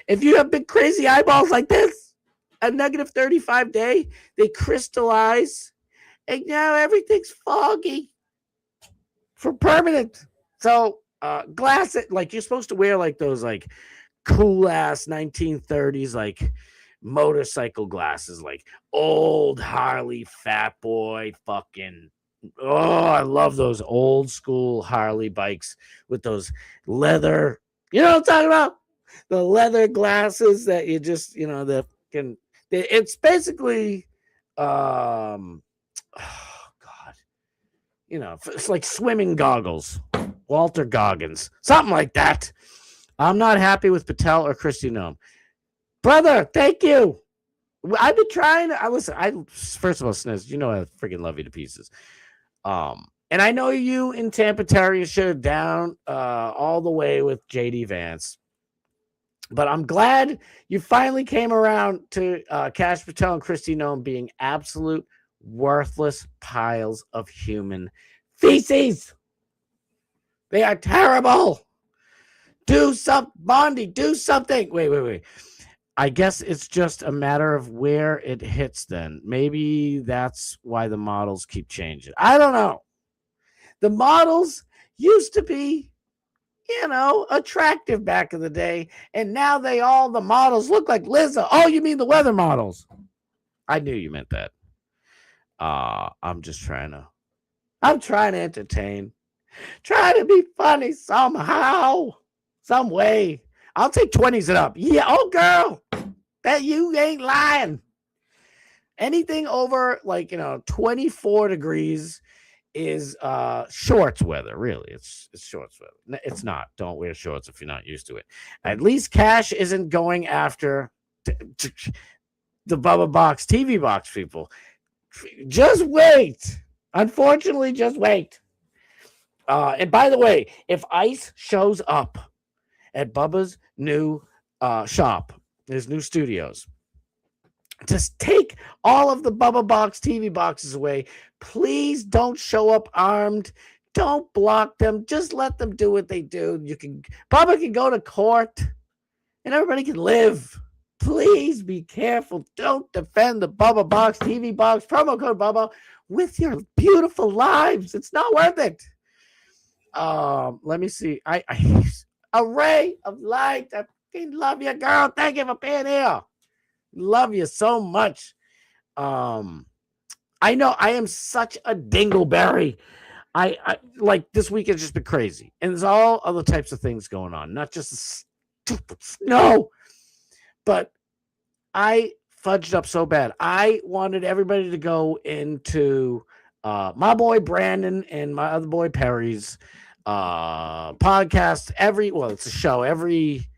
Speaker 9: if you have big crazy eyeballs like this, a negative 35 day, they crystallize, and now everything's foggy for permanent. So glass it like you're supposed to wear like those like cool ass 1930s like motorcycle glasses, like old Harley fat boy fucking. Oh, I love those old school Harley bikes with those leather. You know what I'm talking about? The leather glasses that you just, the can. It's basically, oh God, it's like swimming goggles, Walter Goggins, something like that. I'm not happy with Patel or Christy Nome. Brother, thank you. I've been trying. I first of all, Sniz, I freaking love you to pieces. And I know you in Tampa Terrier should have down all the way with JD Vance. But I'm glad you finally came around to Cash Patel and Christy Nome being absolute worthless piles of human feces. They are terrible. Do something, Bondi. Do something. Wait. I guess it's just a matter of where it hits then. Maybe that's why the models keep changing. I don't know. The models used to be, attractive back in the day. And now the models look like Lizzo. Oh, you mean the weather models? I knew you meant that. I'm trying to entertain. Try to be funny somehow, some way. I'll take 20s and up. Yeah, oh girl, that you ain't lying. Anything over 24 degrees is shorts weather. Really, it's shorts weather. It's not. Don't wear shorts if you're not used to it. At least Cash isn't going after the Bubba Box TV box people. Just wait. Unfortunately, just wait. And by the way, if Ice shows up at Bubba's new shop, his new studios, just take all of the Bubba Box TV boxes away. Please don't show up armed. Don't block them. Just let them do what they do. Bubba can go to court and everybody can live. Please be careful. Don't defend the Bubba Box TV box promo code Bubba with your beautiful lives. It's not worth it. Let me see. I a ray of light. I fucking love you, girl. Thank you for being here. Love you so much. I know I am such a dingleberry. I like this week has just been crazy, and there's all other types of things going on, not just the stupid snow. But I fudged up so bad. I wanted everybody to go into my boy Brandon and my other boy Perry's podcast. It's a show every.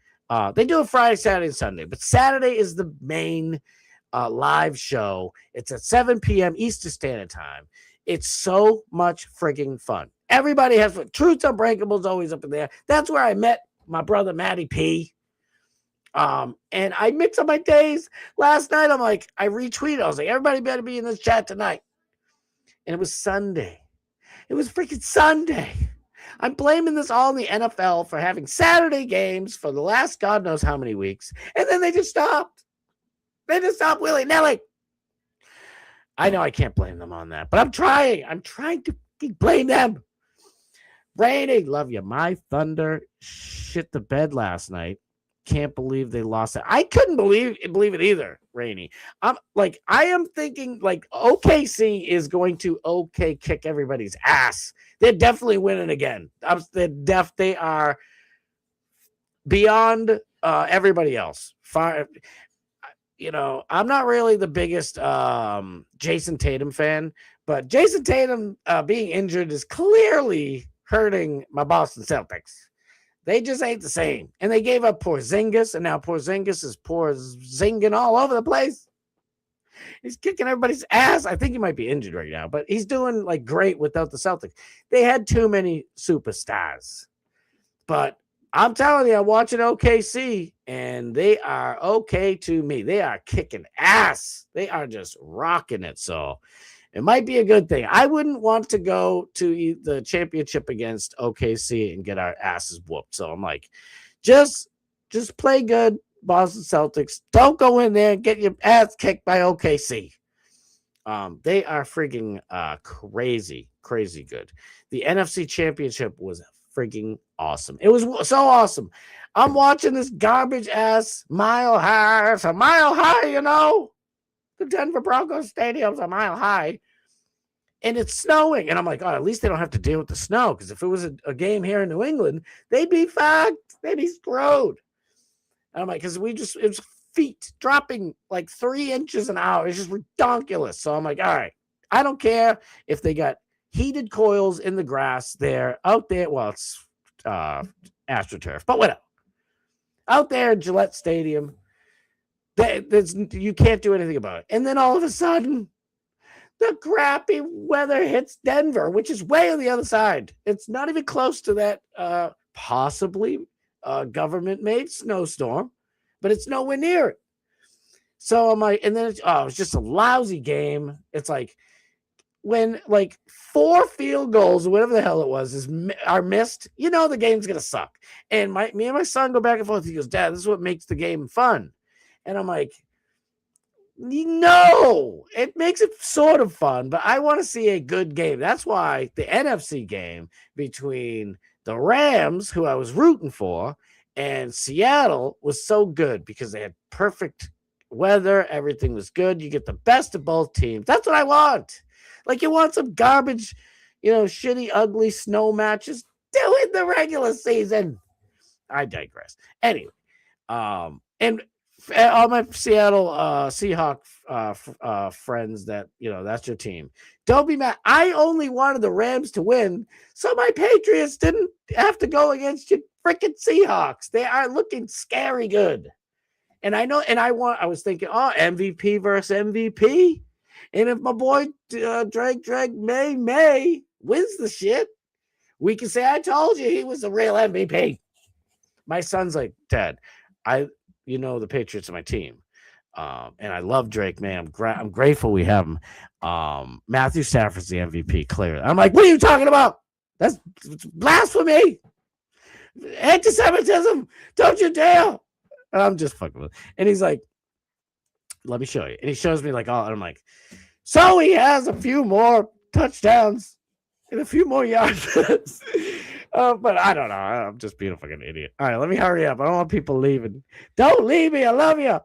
Speaker 9: They do it Friday, Saturday, and Sunday, but Saturday is the main live show. It's at 7 p.m. Eastern Standard Time. It's so much frigging fun. Everybody has fun. Truth's Unbreakable is always up in there. That's where I met my brother Matty P. And I mix up my days. Last night, I retweeted. I was like, everybody better be in this chat tonight. And it was Sunday. It was freaking Sunday. I'm blaming this all on the NFL for having Saturday games for the last God knows how many weeks. And then they just stopped. They just stopped willy-nilly. I know I can't blame them on that, but I'm trying. I'm trying to blame them. Rainy, love you. My Thunder shit the bed last night. Can't believe they lost it. I couldn't believe it either, Rainy. I am thinking OKC is going to kick everybody's ass. They're definitely winning again. They are beyond everybody else. Far, I'm not really the biggest Jason Tatum fan, but Jason Tatum being injured is clearly hurting my Boston Celtics. They just ain't the same. And they gave up Porzingis, and now Porzingis is Porzinging all over the place. He's kicking everybody's ass. I think he might be injured right now, but he's doing great without the Celtics. They had too many superstars. But I'm telling you, I'm watching OKC, and they are okay to me. They are kicking ass. They are just rocking it. So it might be a good thing. I wouldn't want to go to the championship against OKC and get our asses whooped. So I'm just play good, Boston Celtics. Don't go in there and get your ass kicked by OKC. They are freaking crazy good. The NFC championship was freaking awesome. It was so awesome. I'm watching this garbage ass Mile High. It's a mile high, you know. The Denver Broncos stadium's a mile high. And it's snowing. And I'm like, oh, at least they don't have to deal with the snow. Because if it was a game here in New England, they'd be fucked. They'd be screwed. And I'm like, because it was feet dropping like 3 inches an hour. It's just ridiculous. So I'm like, all right, I don't care if they got heated coils in the grass there, out there. Well, it's AstroTurf, but whatever. Out there in Gillette Stadium, you can't do anything about it. And then all of a sudden, the crappy weather hits Denver, which is way on the other side. It's not even close to that possibly government-made snowstorm, but it's nowhere near it. So I'm like, and then it was just a lousy game. It's like when like 4 field goals or whatever the hell it was are missed, you know the game's gonna suck. And me and my son go back and forth. He goes, Dad, this is what makes the game fun. And I'm like, no, it makes it sort of fun, but I want to see a good game. That's why the NFC game between the Rams, who I was rooting for, and Seattle was so good because they had perfect weather. Everything was good. You get the best of both teams. That's what I want. Like, you want some garbage, shitty, ugly snow matches? Do it in the regular season. I digress. Anyway, and all my Seattle Seahawk friends that, that's your team. Don't be mad. I only wanted the Rams to win, so my Patriots didn't have to go against your freaking Seahawks. They are looking scary good. And I know, and I was thinking, MVP versus MVP. And if my boy Drake May wins the shit, we can say, I told you he was the real MVP. My son's like, Dad, the Patriots are my team. And I love Drake May. I'm grateful we have him. Matthew Stafford's the MVP, clearly. I'm like, what are you talking about? That's blasphemy. Anti-Semitism. Don't you dare. And I'm just fucking with him. And he's like, let me show you. And he shows me and I'm like, so he has a few more touchdowns and a few more yards. But I don't know. I'm just being a fucking idiot. All right, let me hurry up. I don't want people leaving. Don't leave me. I love you.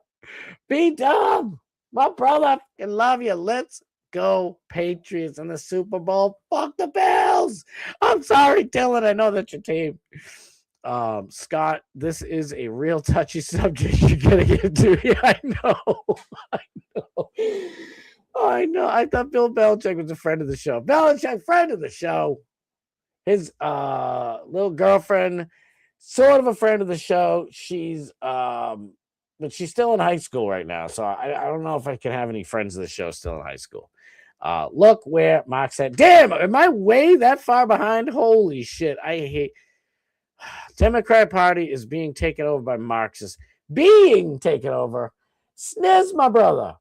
Speaker 9: Be dumb. My brother, I love you. Let's go Patriots in the Super Bowl. Fuck the Bills. I'm sorry, Dylan. I know that's your team. Scott, this is a real touchy subject you're getting into. Yeah, I know. I thought Bill Belichick was a friend of the show. Belichick, friend of the show. His little girlfriend, sort of a friend of the show. She's but she's still in high school right now. So I don't know if I can have any friends of the show still in high school. Look where Mark said, damn, am I way that far behind? Holy shit. I hate Democrat Party is being taken over by Marxists. Being taken over. Sniz, my brother.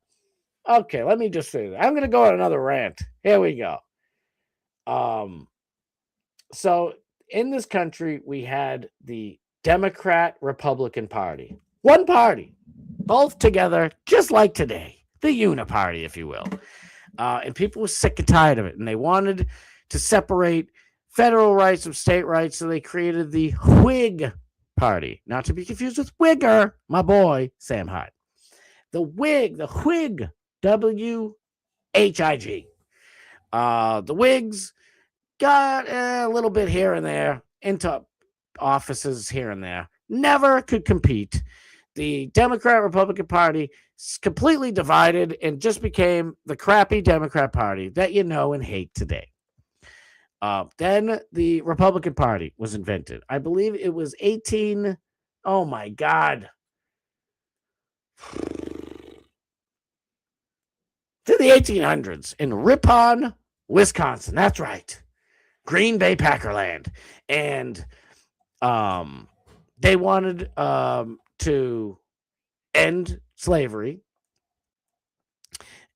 Speaker 9: Okay, let me just say that. I'm going to go on another rant. Here we go. So in this country, we had the Democrat Republican Party. One party. Both together, just like today. The uniparty, if you will. And people were sick and tired of it. And they wanted to separate federal rights from state rights, so they created the Whig Party. Not to be confused with Wigger, my boy, Sam Hyde. The Whig, W-H-I-G. The Whigs got a little bit here and there into offices here and there. Never could compete. The Democrat-Republican Party completely divided and just became the crappy Democrat Party that you know and hate today. Then the Republican Party was invented. I believe it was oh my God. To the 1800s in Ripon, Wisconsin. That's right. Green Bay Packerland. And they wanted to end slavery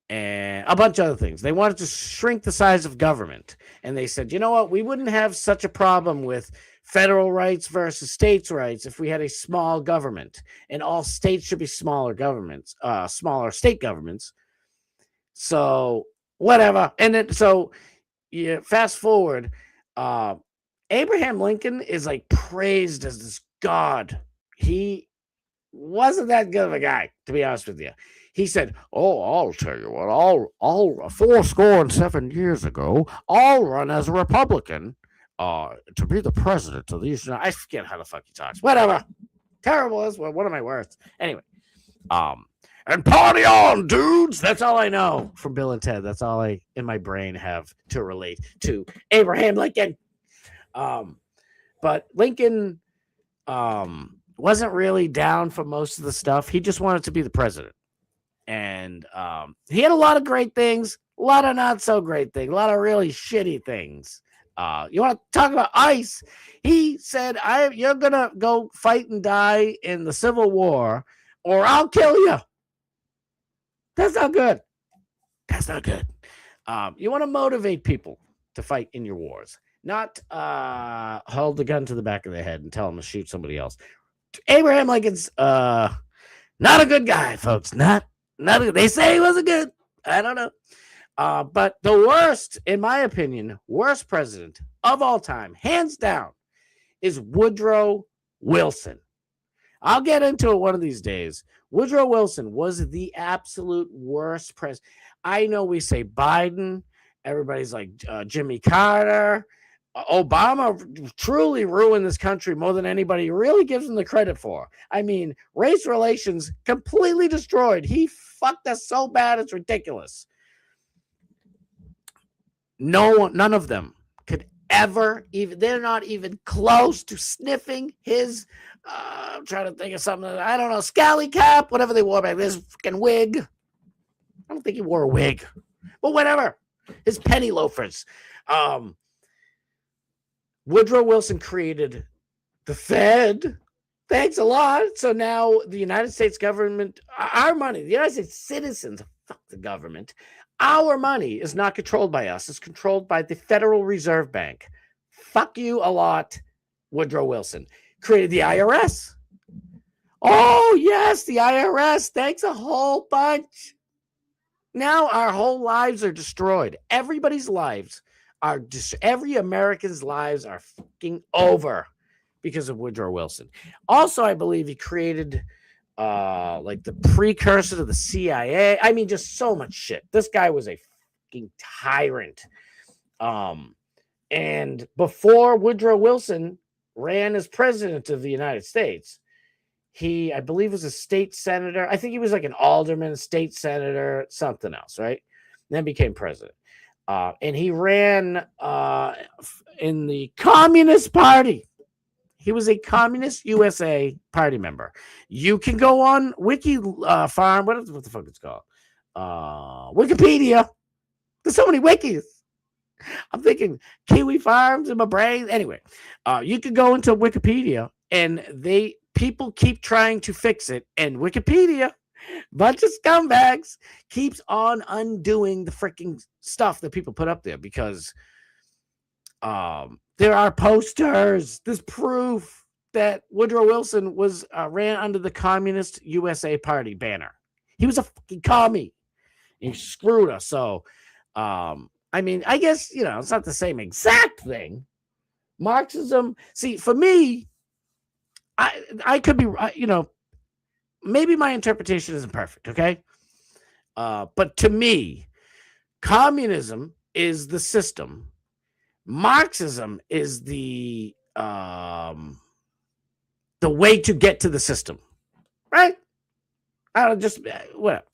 Speaker 9: and a bunch of other things. They wanted to shrink the size of government. And they said, you know what? We wouldn't have such a problem with federal rights versus states' rights if we had a small government. And all states should be smaller governments, smaller state governments. So whatever. And then, so yeah, fast forward, Abraham Lincoln is like praised as this god. He wasn't that good of a guy, to be honest with you. He said, "Oh, I'll tell you what. I'll 7 years ago, I'll run as a Republican, to be the president of these." I forget how the fuck he talks. Whatever. Terrible. That's one of my worst. Anyway, and party on, dudes. That's all I know from Bill and Ted. That's all I in my brain have to relate to Abraham Lincoln. But Lincoln wasn't really down for most of the stuff. He just wanted to be the president. And he had a lot of great things, a lot of not so great things, a lot of really shitty things. You want to talk about ICE? He said, you're going to go fight and die in the Civil War, or I'll kill you. That's not good. That's not good. You want to motivate people to fight in your wars, not hold the gun to the back of their head and tell them to shoot somebody else. Abraham Lincoln's not a good guy, folks. They say he wasn't good. I don't know. But the worst, in my opinion, worst president of all time, hands down, is Woodrow Wilson. I'll get into it one of these days. Woodrow Wilson was the absolute worst president. I know we say Biden. Everybody's like Jimmy Carter. Obama truly ruined this country more than anybody really gives him the credit for. I mean, race relations completely destroyed. He fucked us so bad, it's ridiculous. None of them could ever even, they're not even close to sniffing his, I'm trying to think of something, I don't know, scally cap, whatever they wore back, this fucking wig. I don't think he wore a wig, but whatever. His penny loafers. Woodrow Wilson created the Fed. Thanks a lot. So now the United States government, our money, the United States citizens, fuck the government. Our money is not controlled by us. It's controlled by the Federal Reserve Bank. Fuck you a lot, Woodrow Wilson. Created the IRS. Oh, yes, the IRS. Thanks a whole bunch. Now our whole lives are destroyed. Everybody's lives are every American's lives are fucking over because of Woodrow Wilson. Also, I believe he created like the precursor to the CIA. I mean, just so much shit. This guy was a fucking tyrant. And before Woodrow Wilson ran as president of the United States, he, I believe, was a state senator. I think he was like an alderman, state senator, something else, right? And then became president. And he ran in the Communist Party. He was a Communist USA Party member. You can go on Wiki Farm. What the fuck it's called? Wikipedia. There's so many wikis. I'm thinking Kiwi Farms in my brain. Anyway, you could go into Wikipedia, and people keep trying to fix it, and Wikipedia, bunch of scumbags, keeps on undoing the freaking stuff that people put up there because there are posters. There's proof that Woodrow Wilson was ran under the Communist USA Party banner. He was a fucking commie. He screwed us. So, I mean, I guess, it's not the same exact thing. Marxism, see, for me, I could be, maybe my interpretation isn't perfect, okay? But to me, communism is the system. Marxism is the way to get to the system, right? I don't just whatever.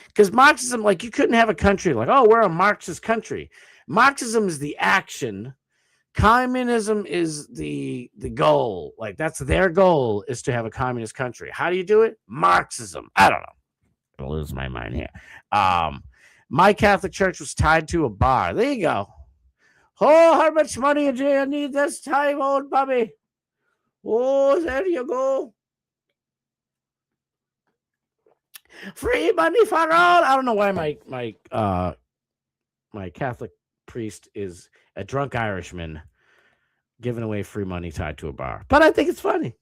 Speaker 9: Because Marxism, like, you couldn't have a country like, oh, we're a Marxist country. Marxism is the action. Communism is the goal. Like, that's their goal, is to have a communist country. How do you do it? Marxism. I don't know. I'll lose my mind here. My Catholic church was tied to a bar. There you go. Oh, how much money do you need this time, old Bobby? Oh, there you go. Free money for all. I don't know why my Catholic priest is a drunk Irishman giving away free money tied to a bar. But I think it's funny.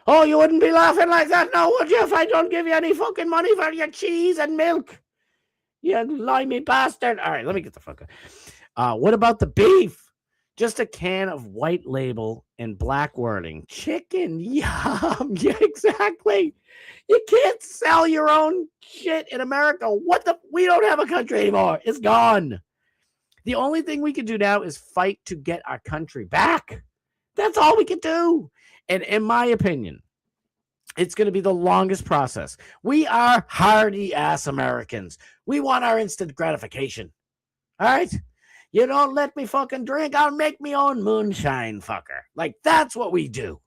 Speaker 9: Oh, you wouldn't be laughing like that now, would you, if I don't give you any fucking money for your cheese and milk? You limey bastard. All right, let me get the fuck out. What about the beef? Just a can of white label and black wording. Chicken, yum. Yeah, exactly. You can't sell your own shit in America. We don't have a country anymore. It's gone. The only thing we can do now is fight to get our country back. That's all we can do. And in my opinion, it's going to be the longest process. We are hardy ass Americans. We want our instant gratification. All right? You don't let me fucking drink, I'll make me own moonshine, fucker. Like, that's what we do.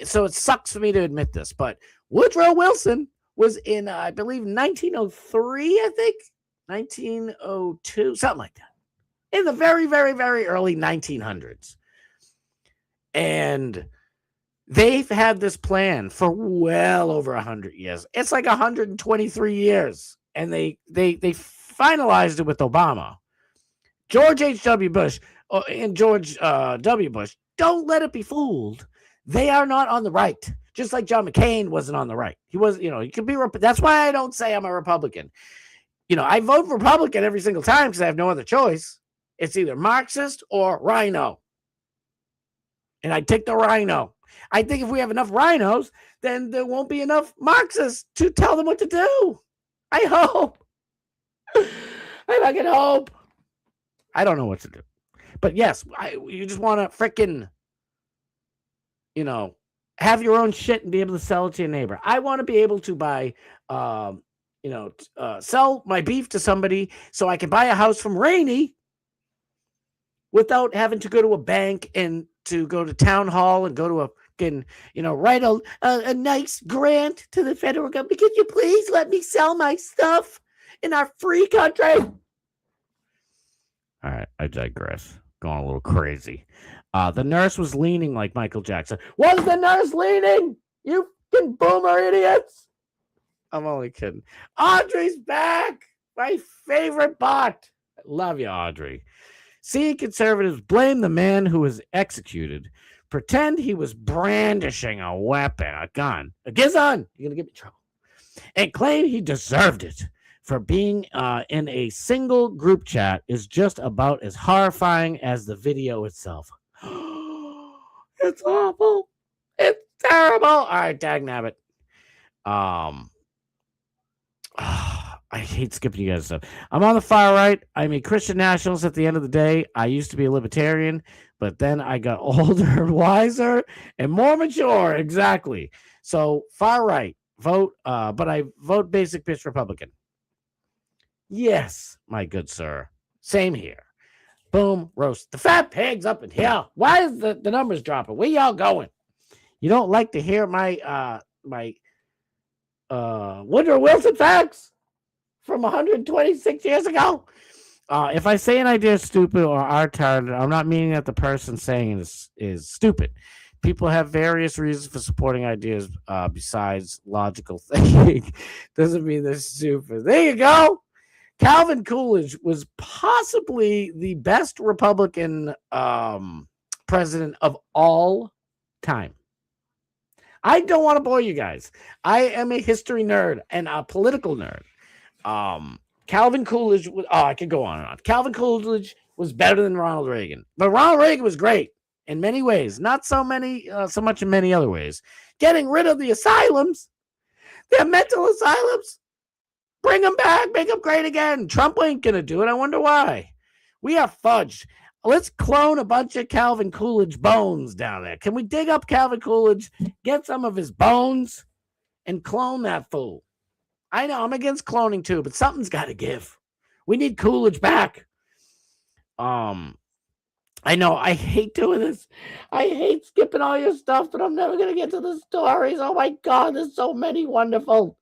Speaker 9: So it sucks for me to admit this, but Woodrow Wilson was in, I believe, 1903, I think? 1902, something like that. In the very, very, very early 1900s. And they've had this plan for well over 100 years. It's like 123 years. And they finalized it with Obama. George H.W. Bush and George W. Bush, don't let it be fooled. They are not on the right. Just like John McCain wasn't on the right. He was, he could be. That's why I don't say I'm a Republican. I vote Republican every single time because I have no other choice. It's either Marxist or Rhino. And I take the Rhino. I think if we have enough rhinos, then there won't be enough Marxists to tell them what to do. I hope. I fucking hope. I don't know what to do. But yes, you just want to frickin', have your own shit and be able to sell it to your neighbor. I want to be able to buy, sell my beef to somebody so I can buy a house from Rainey without having to go to a bank and to go to town hall and go to write a nice grant to the federal government. Could you please let me sell my stuff in our free country? All right, I digress. Going a little crazy. The nurse was leaning like Michael Jackson. Was the nurse leaning? You fucking boomer idiots. I'm only kidding. Audrey's back. My favorite bot. I love you, Audrey. Seeing conservatives blame the man who was executed, pretend he was brandishing a weapon, a gun, a gizon. You're going to get me in trouble. And claim he deserved it for being in a single group chat is just about as horrifying as the video itself. It's awful. It's terrible. All right, dagnabbit. I hate skipping you guys stuff. I'm on the far right. I'm a Christian nationalist at the end of the day. I used to be a libertarian, but then I got older, wiser, and more mature. Exactly. So far right, vote, but I vote basic bitch Republican. Yes, my good sir. Same here. Boom, roast. The fat pig's up in here. Why is the numbers dropping? Where y'all going? You don't like to hear my Woodrow Wilson facts from 126 years ago? If I say an idea is stupid or retarded, I'm not meaning that the person saying it is stupid. People have various reasons for supporting ideas besides logical thinking. Doesn't mean they're stupid. There you go. Calvin Coolidge was possibly the best Republican president of all time. I don't want to bore you guys. I am a history nerd and a political nerd. Calvin Coolidge, I could go on and on. Calvin Coolidge was better than Ronald Reagan. But Ronald Reagan was great in many ways. Not so much in many other ways. Getting rid of the asylums, their mental asylums. Bring them back, make them great again. Trump ain't going to do it. I wonder why. We are fudged. Let's clone a bunch of Calvin Coolidge bones down there. Can we dig up Calvin Coolidge, get some of his bones, and clone that fool? I know, I'm against cloning too, but something's got to give. We need Coolidge back. I know, I hate doing this. I hate skipping all your stuff, but I'm never going to get to the stories. Oh my God, there's so many wonderful.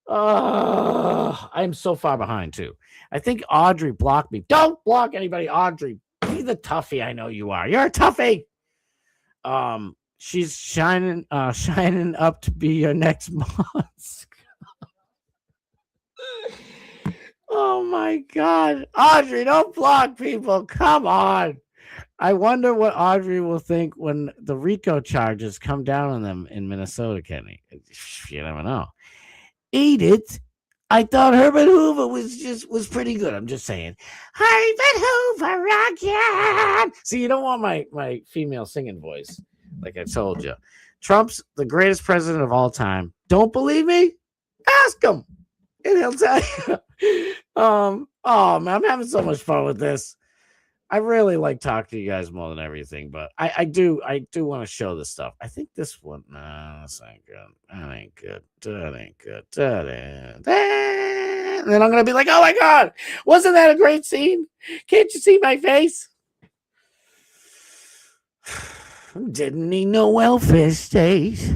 Speaker 9: I'm so far behind too. I think Audrey blocked me. Don't block anybody, Audrey. Be the toughie I know you are. You're a toughie. She's shining up to be your next monster. Oh my God, Audrey, don't block people. Come on. I wonder what Audrey will think when the RICO charges come down on them in Minnesota, Kenny. You never know. Eat it. I thought Herbert Hoover was pretty good. I'm just saying. Herbert Hoover again. See, you don't want my female singing voice, like I told you. Trump's the greatest president of all time. Don't believe me? Ask him, and he'll tell you. Oh man, I'm having so much fun with this. I really like talking to you guys more than everything, but I do want to show this stuff. I think this one, no, this ain't good. That ain't good. That ain't good. And then I'm gonna be like, oh my god, wasn't that a great scene? Can't you see my face? Didn't need no welfare state.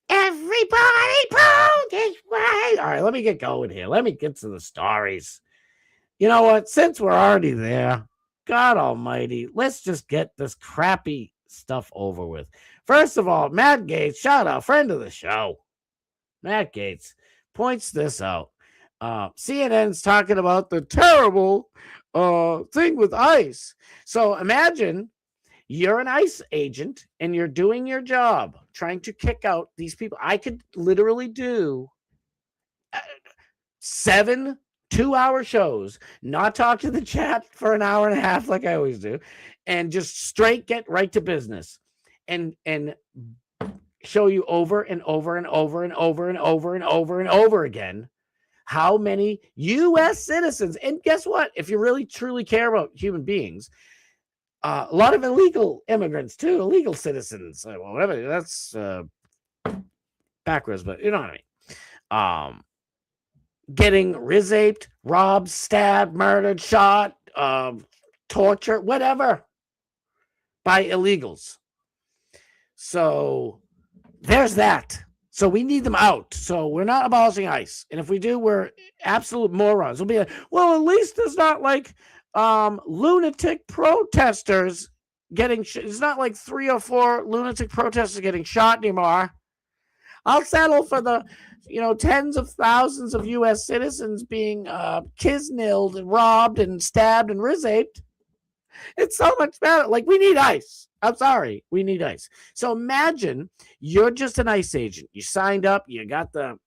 Speaker 9: Everybody pull this way. All right, let me get going here. Let me get to the stories. You know what? Since we're already there, God almighty, let's just get this crappy stuff over with. First of all, Matt Gaetz, shout out, friend of the show. Matt Gaetz points this out. CNN's talking about the terrible thing with ICE. So imagine you're an ICE agent and you're doing your job, trying to kick out these people. I could literally do 7 2-hour shows, not talk to the chat for an hour and a half like I always do, and just straight get right to business and show you over and over and over and over and over and over and over again how many U.S. citizens, and guess what? If you really truly care about human beings, a lot of illegal immigrants too, illegal citizens, well, whatever, that's backwards, but you know what I mean. Getting rizaped, robbed, stabbed, murdered, shot, tortured, whatever, by illegals. So there's that. So we need them out. So we're not abolishing ICE. And if we do, we're absolute morons. We'll be like, well, at least there's not like lunatic protesters getting it's not like 3 or 4 lunatic protesters getting shot anymore. I'll settle for the tens of thousands of U.S. citizens being kisnilled and robbed and stabbed and rizaped. It's so much better. Like, we need ICE. I'm sorry. We need ICE. So imagine you're just an ICE agent. You signed up. You got the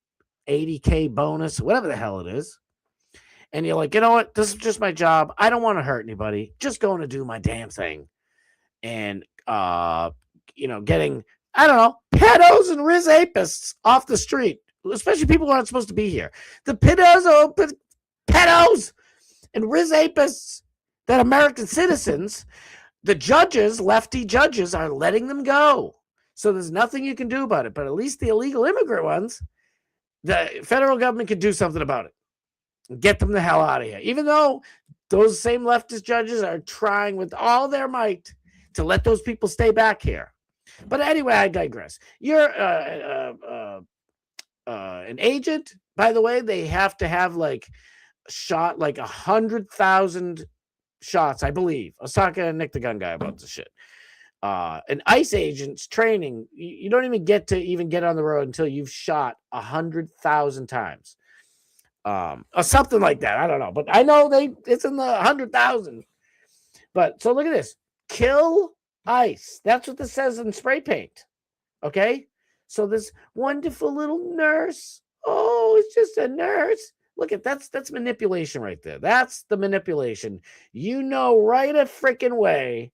Speaker 9: $80K bonus, whatever the hell it is. And you're like, you know what? This is just my job. I don't want to hurt anybody. Just going to do my damn thing. And, getting, I don't know, pedos and rizapists off the street. Especially people who aren't supposed to be here. The pedos and rizapists that American citizens, the judges, lefty judges, are letting them go. So there's nothing you can do about it. But at least the illegal immigrant ones, the federal government can do something about it. Get them the hell out of here. Even though those same leftist judges are trying with all their might to let those people stay back here. But anyway, I digress. You're an agent, by the way. They have to have shot 100,000 shots, I believe. I was talking to Nick the Gun Guy about this shit. An ICE agent's training, you don't even get on the road until you've shot 100,000 times, or something like that. I don't know, but I know it's in the 100,000. But so look at this: kill ICE. That's what this says in spray paint. Okay. So this wonderful little nurse. Oh, it's just a nurse. Look at that's manipulation right there. That's the manipulation. Right a freaking way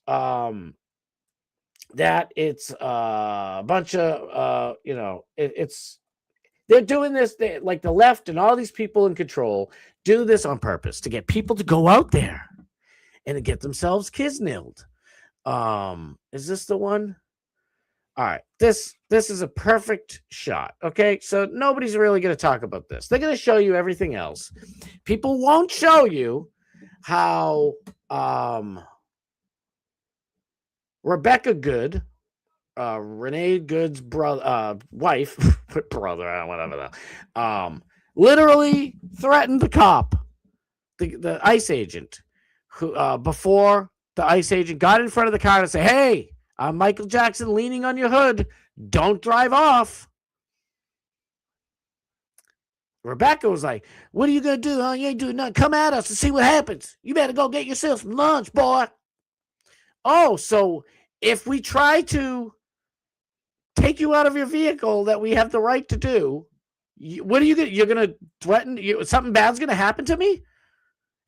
Speaker 9: that it's a bunch of it's they're doing this. Like the left and all these people in control do this on purpose to get people to go out there and to get themselves kisnilled. Is this the one? All right, this is a perfect shot. Okay, so nobody's really going to talk about this. They're going to show you everything else. People won't show you how Rebecca Good, Renee Good's wife, brother, whatever that, literally threatened the cop, the ICE agent, who before the ICE agent got in front of the car to say, "Hey, I'm Michael Jackson leaning on your hood. Don't drive off." Rebecca was like, "What are you going to do? Huh? You ain't doing nothing. Come at us and see what happens. You better go get yourself some lunch, boy." Oh, so if we try to take you out of your vehicle that we have the right to do, What are you going to, you're going to threaten, something bad's going to happen to me?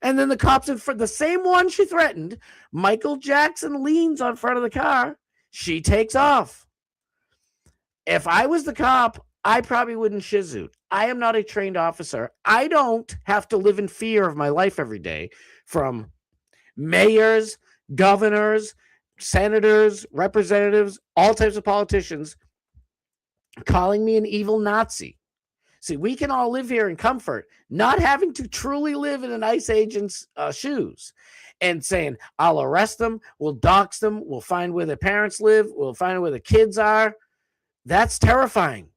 Speaker 9: And then the cops in front, the same one she threatened, Michael Jackson leans on front of the car. She takes off. If I was the cop, I probably wouldn't shizoot. I am not a trained officer. I don't have to live in fear of my life every day from mayors, governors, senators, representatives, all types of politicians calling me an evil Nazi. See, we can all live here in comfort, not having to truly live in an ICE agent's shoes and saying, I'll arrest them, we'll dox them, we'll find where their parents live, we'll find where the kids are. That's terrifying.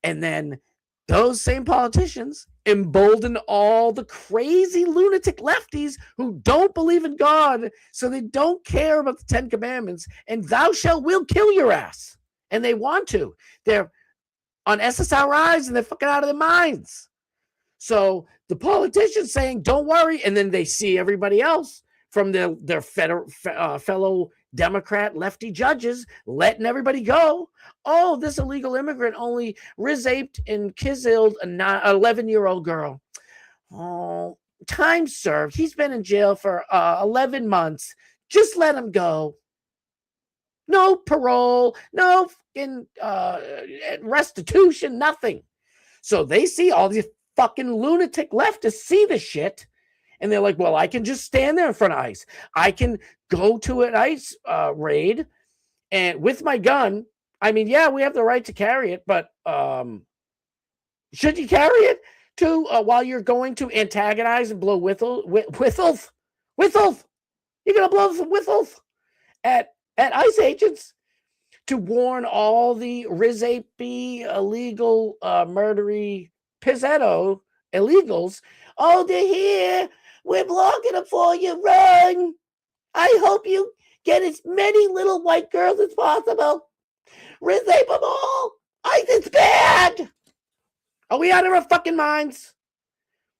Speaker 9: And then those same politicians embolden all the crazy lunatic lefties who don't believe in God, so they don't care about the 10 Commandments, and thou shalt will kill your ass. And they want to. They're on SSRIs and they're fucking out of their minds. So the politicians saying, don't worry, and then they see everybody else from their fellow Democrat lefty judges letting everybody go. Oh, this illegal immigrant only rizaped and killed an 11-year-old girl. Oh, time served. He's been in jail for 11 months. Just let him go. No parole, no fucking restitution, nothing. So they see all these fucking lunatic leftists see the shit. And they're like, well, I can just stand there in front of ICE. I can go to an ICE raid and with my gun. I mean, yeah, we have the right to carry it, but should you carry it to while you're going to antagonize and blow whistles? You're going to blow some whistles at ICE agents to warn all the rizapey, illegal, murdery, pizzetto illegals. Oh, they're here. We're blocking them for you. Run. I hope you get as many little white girls as possible. Rizape them all. ICE is bad. Are we out of our fucking minds?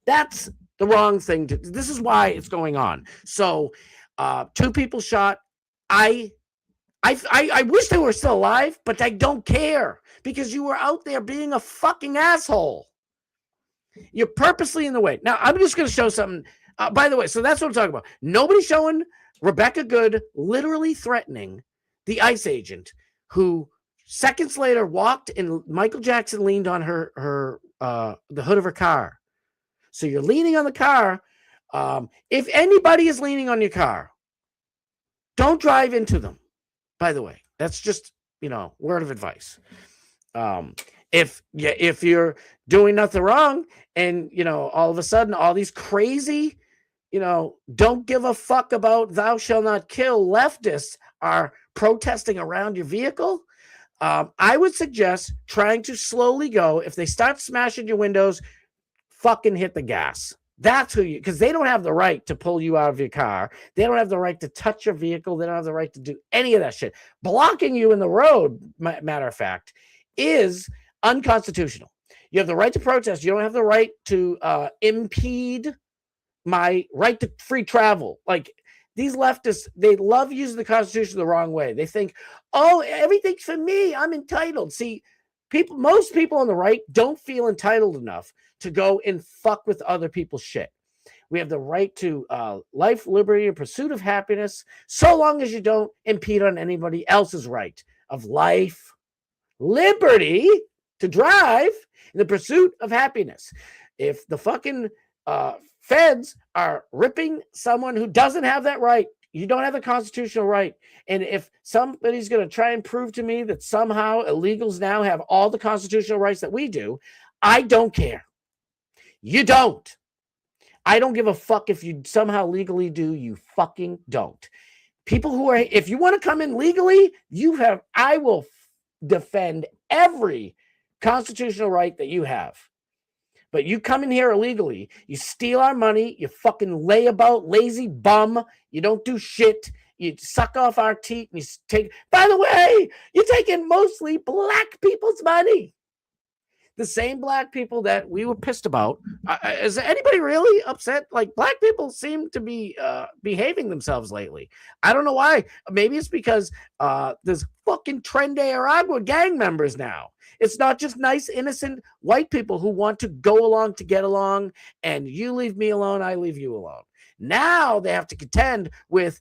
Speaker 9: That's the wrong thing to. This is why it's going on. So, 2 people shot. I wish they were still alive, but I don't care because you were out there being a fucking asshole. You're purposely in the way. Now, I'm just going to show something. By the way, so that's what I'm talking about. Nobody's showing Rebecca Good literally threatening the ICE agent who seconds later walked and Michael Jackson leaned on the hood of her car. So you're leaning on the car. If anybody is leaning on your car, don't drive into them. By the way, that's just, word of advice. If you're doing nothing wrong and, all of a sudden all these crazy, don't give a fuck about thou shall not kill leftists are protesting around your vehicle, I would suggest trying to slowly go. If they start smashing your windows, fucking hit the gas. That's who because they don't have the right to pull you out of your car. They don't have the right to touch your vehicle. They don't have the right to do any of that shit. Blocking you in the road, matter of fact, is unconstitutional. You have the right to protest. You don't have the right to impede my right to free travel. Like these leftists, they love using the Constitution the wrong way. They think, oh, everything's for me. I'm entitled. See, most people on the right don't feel entitled enough to go and fuck with other people's shit. We have the right to life, liberty, and pursuit of happiness, so long as you don't impede on anybody else's right of life, liberty to drive, in the pursuit of happiness. If the fucking feds are ripping someone who doesn't have that right, you don't have the constitutional right. And if somebody's going to try and prove to me that somehow illegals now have all the constitutional rights that we do, I don't care. You don't. I don't give a fuck if you somehow legally do. You fucking don't. People who are, if you want to come in legally, I will defend every constitutional right that you have. But you come in here illegally, you steal our money, you fucking layabout, lazy bum, you don't do shit, you suck off our teeth, and you take, by the way, you're taking mostly black people's money. the same black people that we were pissed about. Is anybody really upset? Like, black people seem to be behaving themselves lately. I don't know why. Maybe it's because there's fucking Tren de Aragua gang members now. It's not just nice, innocent white people who want to go along to get along, and you leave me alone, I leave you alone. Now they have to contend with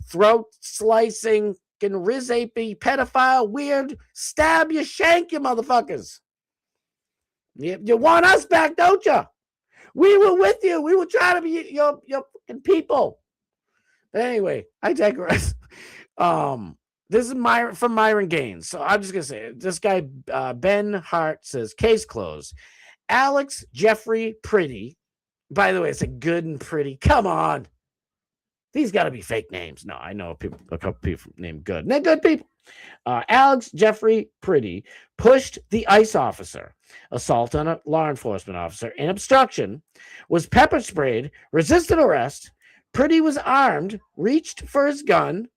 Speaker 9: throat slicing, Riz AP, pedophile, weird, stab you, shank you, motherfuckers. You want us back, don't you? We were with you. We were trying to be your fucking people. But anyway, I digress. This is from Myron Gaines. So I'm just gonna say it. This guy Ben Hart says case closed. Alex Jeffrey Pretty. By the way, it's a good and pretty. Come on. These got to be fake names. No, I know a couple people named Good. And they're good people. Alex Jeffrey Pretty pushed the ICE officer, assault on a law enforcement officer, and obstruction, was pepper sprayed, resisted arrest. Pretty was armed, reached for his gun,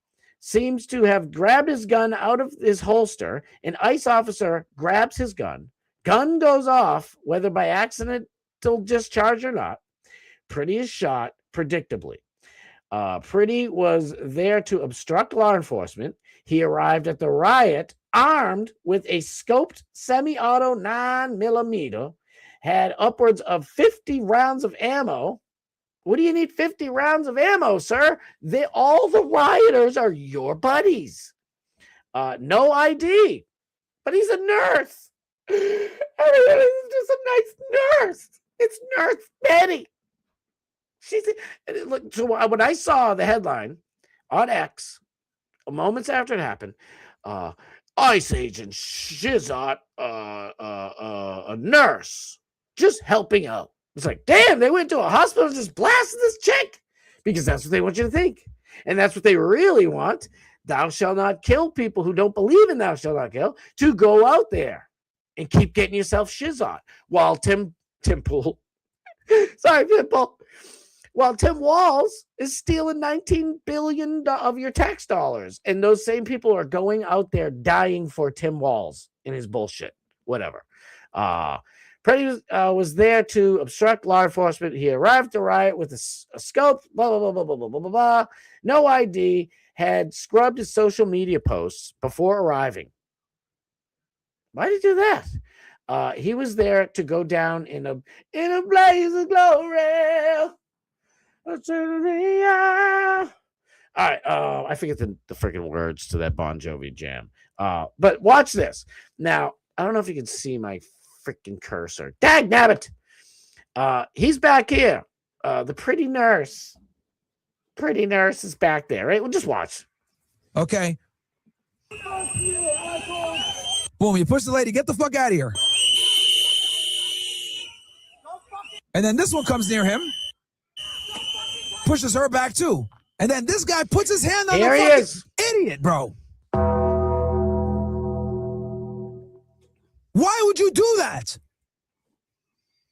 Speaker 9: seems to have grabbed his gun out of his holster. An ICE officer grabs his gun. Gun goes off, whether by accidental discharge or not. Pretty is shot, predictably. Pretty was there to obstruct law enforcement. He arrived at the riot armed with a scoped semi-auto 9mm, had upwards of 50 rounds of ammo. What do you need 50 rounds of ammo, sir? All the rioters are your buddies. No ID, but he's a nurse. Everyone is just a nice nurse. It's Nurse Betty. Look, so when I saw the headline on X, moments after it happened, ICE agent Shizot, a nurse, just helping out. It's like, damn, they went to a hospital and just blasted this chick, because that's what they want you to think. And that's what they really want. Thou shalt not kill people who don't believe in thou shalt not kill, to go out there and keep getting yourself Shizot. While Tim Pool, while Tim Walz is stealing $19 billion of your tax dollars. And those same people are going out there dying for Tim Walz and his bullshit. Whatever. Pretty was there to obstruct law enforcement. He arrived to riot with a scope, blah, blah, blah, blah, blah, blah, blah, blah. No ID, had scrubbed his social media posts before arriving. Why did he do that? He was there to go down in a blaze of glory. All right, I forget the freaking words to that Bon Jovi jam. But watch this. Now, I don't know if you can see my freaking cursor. Dag nabbit! He's back here. The pretty nurse. Pretty nurse is back there, right? Well, just watch.
Speaker 10: Okay. Boom, you push the lady. Get the fuck out of here. And then this one comes near him. Pushes her back too. And then this guy puts his hand on the fucking idiot, bro. Why would you do that?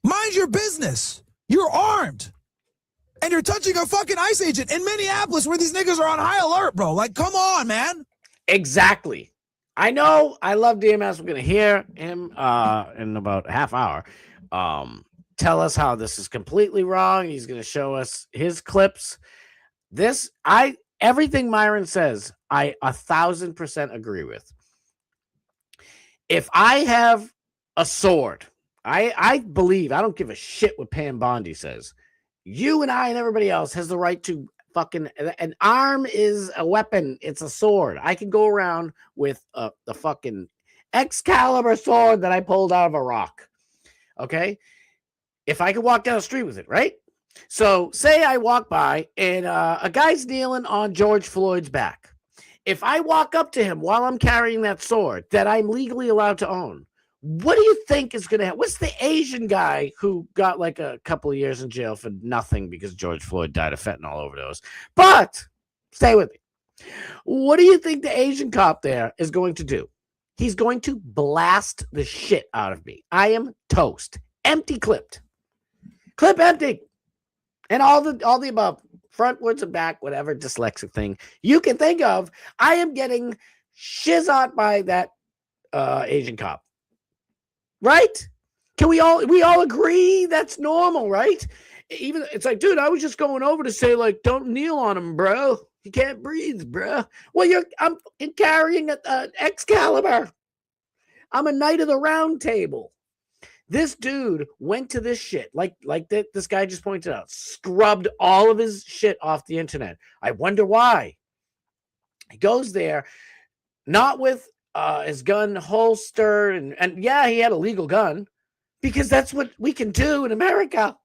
Speaker 10: Mind your business. You're armed. And you're touching a fucking ICE agent in Minneapolis where these niggas are on high alert, bro. Like, come on, man.
Speaker 9: Exactly. I know. I love DMS. We're going to hear him in about a half hour. Tell us how this is completely wrong. He's going to show us his clips. Everything Myron says, I 1,000% agree with. If I have a sword, I believe, I don't give a shit what Pam Bondi says. You and I and everybody else has the right to fucking, an arm is a weapon. It's a sword. I can go around with the fucking Excalibur sword that I pulled out of a rock. Okay? If I could walk down the street with it, right? So say I walk by and a guy's kneeling on George Floyd's back. If I walk up to him while I'm carrying that sword that I'm legally allowed to own, what do you think is going to happen? What's the Asian guy who got like a couple of years in jail for nothing because George Floyd died of fentanyl overdose? But stay with me. What do you think the Asian cop there is going to do? He's going to blast the shit out of me. I am toast. Empty clipped. Clip empty. And all the above. Frontwards and back, whatever dyslexic thing you can think of. I am getting shizzot by that Asian cop. right? Can we all agree that's normal, right? Even it's like, dude, I was just going over to say, like, don't kneel on him, bro. You can't breathe, bro. Well, I'm carrying an Excalibur. I'm a knight of the round table. This dude went to this shit, like this guy just pointed out, scrubbed all of his shit off the internet. I wonder why. He goes there, not with his gun holstered, and yeah, he had a legal gun, because that's what we can do in America.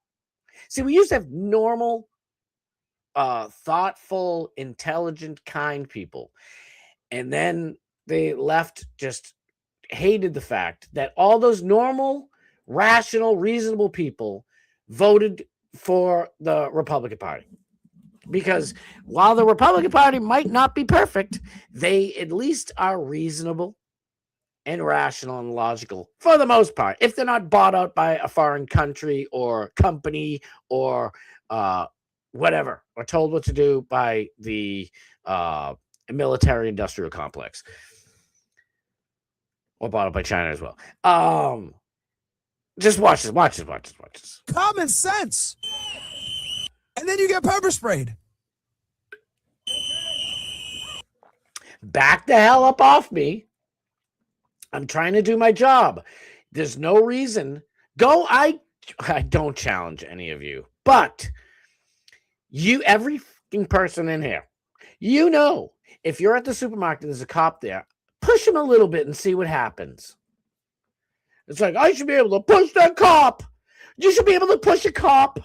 Speaker 9: See, we used to have normal, thoughtful, intelligent, kind people. And then they left, just hated the fact that all those normal, rational, reasonable people voted for the Republican Party. Because while the Republican Party might not be perfect, they at least are reasonable and rational and logical for the most part. If they're not bought out by a foreign country or company or whatever, or told what to do by the military industrial complex, or bought out by China as well. Just watch this.
Speaker 10: Common sense. And then you get pepper sprayed.
Speaker 9: Back the hell up off me. I'm trying to do my job. There's no reason. I don't challenge any of you, but every fucking person in here, if you're at the supermarket, there's a cop there, push him a little bit and see what happens. It's like, I should be able to push that cop. You should be able to push a cop.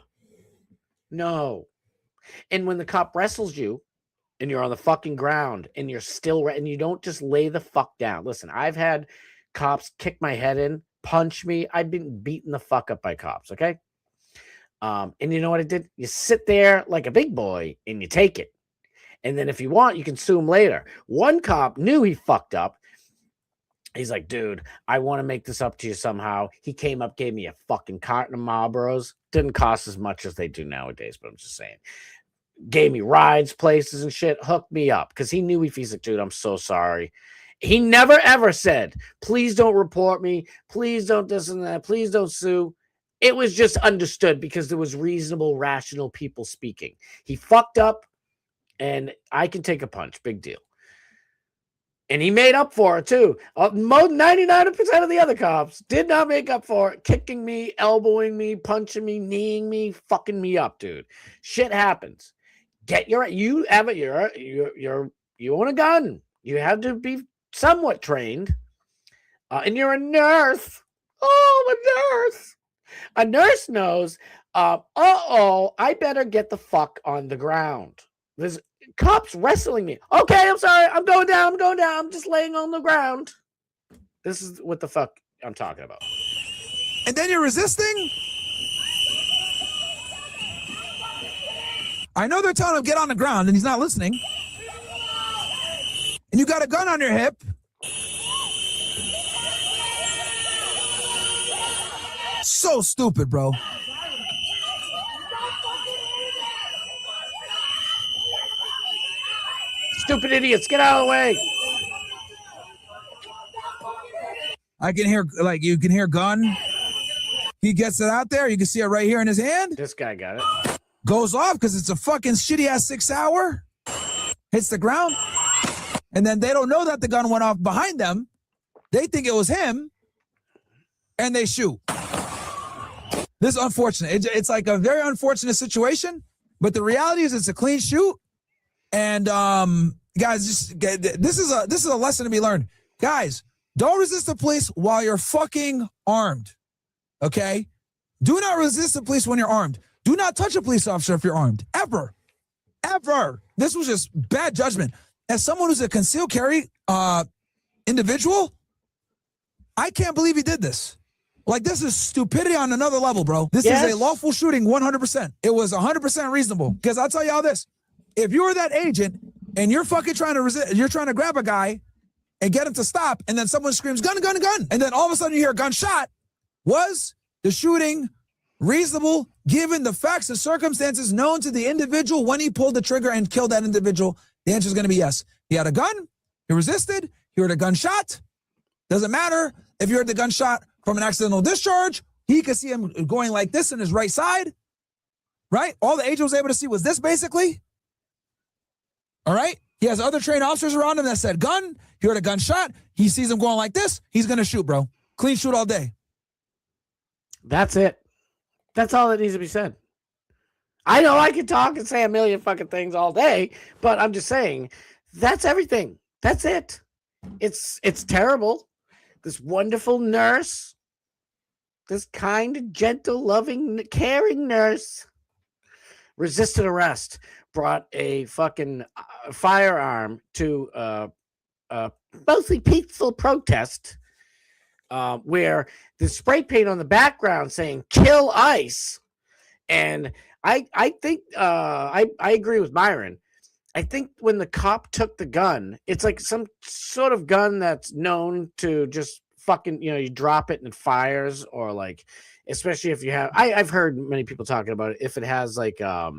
Speaker 9: No. And when the cop wrestles you and you're on the fucking ground and you're still, and you don't just lay the fuck down. Listen, I've had cops kick my head in, punch me. I've been beaten the fuck up by cops, okay? And you know what I did? You sit there like a big boy and you take it. And then if you want, you can sue him later. One cop knew he fucked up. He's like, dude, I want to make this up to you somehow. He came up, gave me a fucking carton of Marlboros. Didn't cost as much as they do nowadays, but I'm just saying. Gave me rides, places and shit, hooked me up. Because he knew he's like, dude, I'm so sorry. He never, ever said, please don't report me. Please don't this and that. Please don't sue. It was just understood because there was reasonable, rational people speaking. He fucked up, and I can take a punch. Big deal. And he made up for it, too. 99% of the other cops did not make up for it. Kicking me, elbowing me, punching me, kneeing me, fucking me up, dude. Shit happens. You own a gun. You have to be somewhat trained. And you're a nurse. Oh, a nurse. A nurse knows, I better get the fuck on the ground. There's cops wrestling me. Okay, I'm sorry. I'm going down. I'm just laying on the ground. This is what the fuck I'm talking about.
Speaker 10: And then you're resisting? I know they're telling him get on the ground and he's not listening. And you got a gun on your hip. So stupid, bro.
Speaker 9: Stupid idiots, get out of the way.
Speaker 10: I can hear, you can hear gun. He gets it out there. You can see it right here in his hand.
Speaker 9: This guy got it.
Speaker 10: Goes off because it's a fucking shitty ass 6 hour. Hits the ground. And then they don't know that the gun went off behind them. They think it was him. And they shoot. This is unfortunate. It's like a very unfortunate situation. But the reality is it's a clean shoot. And guys, this is a lesson to be learned. Guys, don't resist the police while you're fucking armed. Okay? Do not resist the police when you're armed. Do not touch a police officer if you're armed. Ever. Ever. This was just bad judgment. As someone who's a concealed carry individual, I can't believe he did this. Like, this is stupidity on another level, bro. This is a lawful shooting 100%. It was 100% reasonable. Because I'll tell y'all this. If you were that agent and you're fucking trying to resist, you're trying to grab a guy and get him to stop, and then someone screams, gun, gun, gun, and then all of a sudden you hear a gunshot, was the shooting reasonable given the facts and circumstances known to the individual when he pulled the trigger and killed that individual? The answer is going to be yes. He had a gun, he resisted, he heard a gunshot. Doesn't matter if you heard the gunshot from an accidental discharge. He could see him going like this in his right side, right? All the agent was able to see was this, basically. All right? He has other trained officers around him that said gun. He heard a gunshot. He sees him going like this. He's going to shoot, bro. Clean shoot all day.
Speaker 9: That's it. That's all that needs to be said. I know I can talk and say a million fucking things all day, but I'm just saying that's everything. That's it. It's terrible. This wonderful nurse, this kind, gentle, loving, caring nurse resisted arrest, brought a fucking firearm to mostly peaceful protest where the spray paint on the background saying "Kill ICE," and I think I agree with Myron. I think when the cop took the gun, it's like some sort of gun that's known to just fucking, you drop it and it fires, or like, especially if you have, I've heard many people talking about it. If it has like a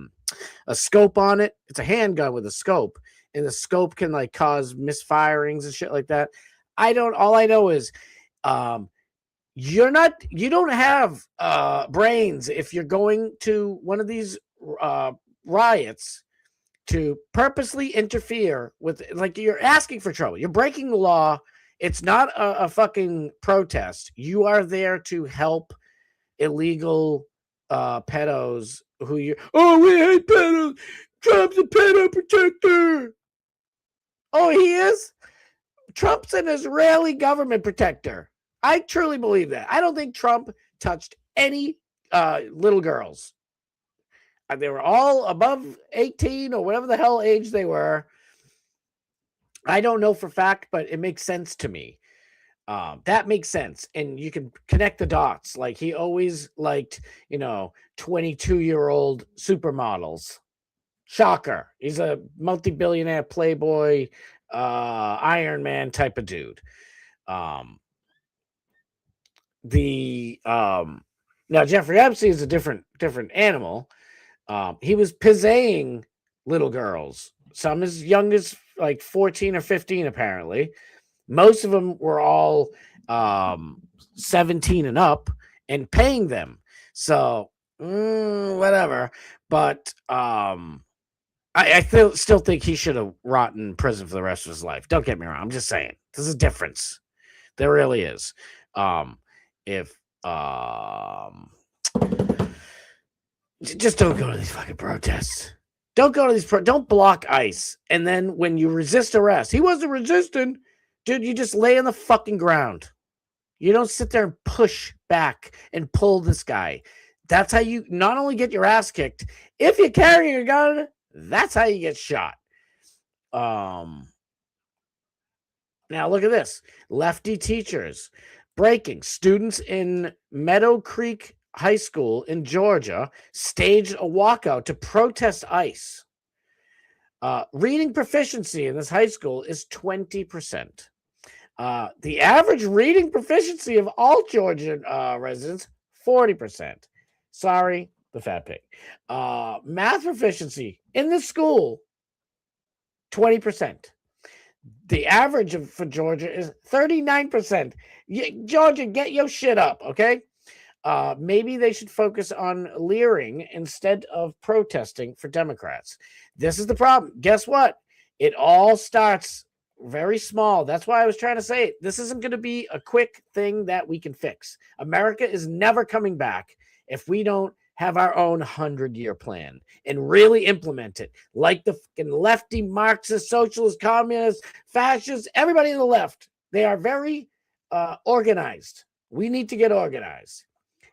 Speaker 9: scope on it, it's a handgun with a scope, and the scope can like cause misfirings and shit like that. All I know is, you don't have brains if you're going to one of these riots to purposely interfere with, like, you're asking for trouble. You're breaking the law. It's not a fucking protest. You are there to help illegal pedos who we hate pedos. Trump's a pedo protector. Oh, he is? Trump's an Israeli government protector. I truly believe that. I don't think Trump touched any little girls. They were all above 18 or whatever the hell age they were. I don't know for fact, but it makes sense to me. That makes sense. And you can connect the dots. Like, he always liked, 22-year-old supermodels. Shocker. He's a multi-billionaire playboy, Iron Man type of dude. Now Jeffrey Epstein is a different animal. He was pizzaying little girls, some as young as like 14 or 15 apparently. Most of them were all 17 and up, and paying them. So whatever, but I still think he should have rotted in prison for the rest of his life. Don't get me wrong, I'm just saying there's a difference. There really is. Just don't go to these fucking protests. Don't go to these don't block ICE. And then when you resist arrest, he wasn't resisting, dude. You just lay on the fucking ground. You don't sit there and push back and pull this guy. That's how you not only get your ass kicked, if you're carrying a gun, that's how you get shot. Now look at this. Lefty teachers breaking. Students in Meadow Creek High School in Georgia staged a walkout to protest ICE. Reading proficiency in this high school is 20%. The average reading proficiency of all Georgian residents, 40%. Sorry, the fat pig. Math proficiency in the school, 20%. The average for Georgia is 39%. Georgia, get your shit up, okay? Maybe they should focus on leering instead of protesting for Democrats. This is the problem. Guess what? It all starts very small. That's why I was trying to say it. This isn't going to be a quick thing that we can fix. America is never coming back if we don't have our own 100-year plan and really implement it, like the fucking lefty, Marxist, socialist, communist, fascists, everybody on the left. They are very organized. We need to get organized,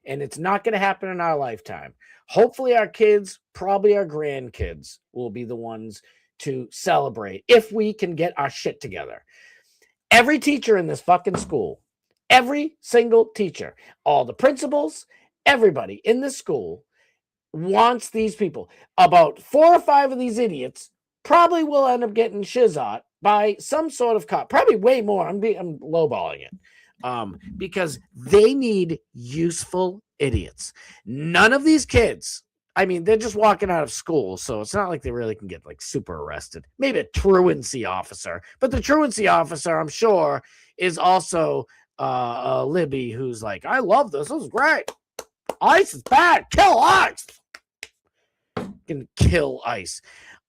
Speaker 9: and it's not going to happen in our lifetime. Hopefully our kids, probably our grandkids, will be the ones to celebrate if we can get our shit together. Every teacher in this fucking school, every single teacher, all the principals, everybody in this school wants these people. About 4 or 5 of these idiots probably will end up getting shizot by some sort of cop. Probably way more. I'm lowballing it. Because they need useful idiots. None of these kids, I mean, they're just walking out of school, so it's not like they really can get like super arrested. Maybe a truancy officer, but the truancy officer, I'm sure, is also Libby who's like, I love this. This is great. ICE is bad. Kill ICE. Can kill ICE.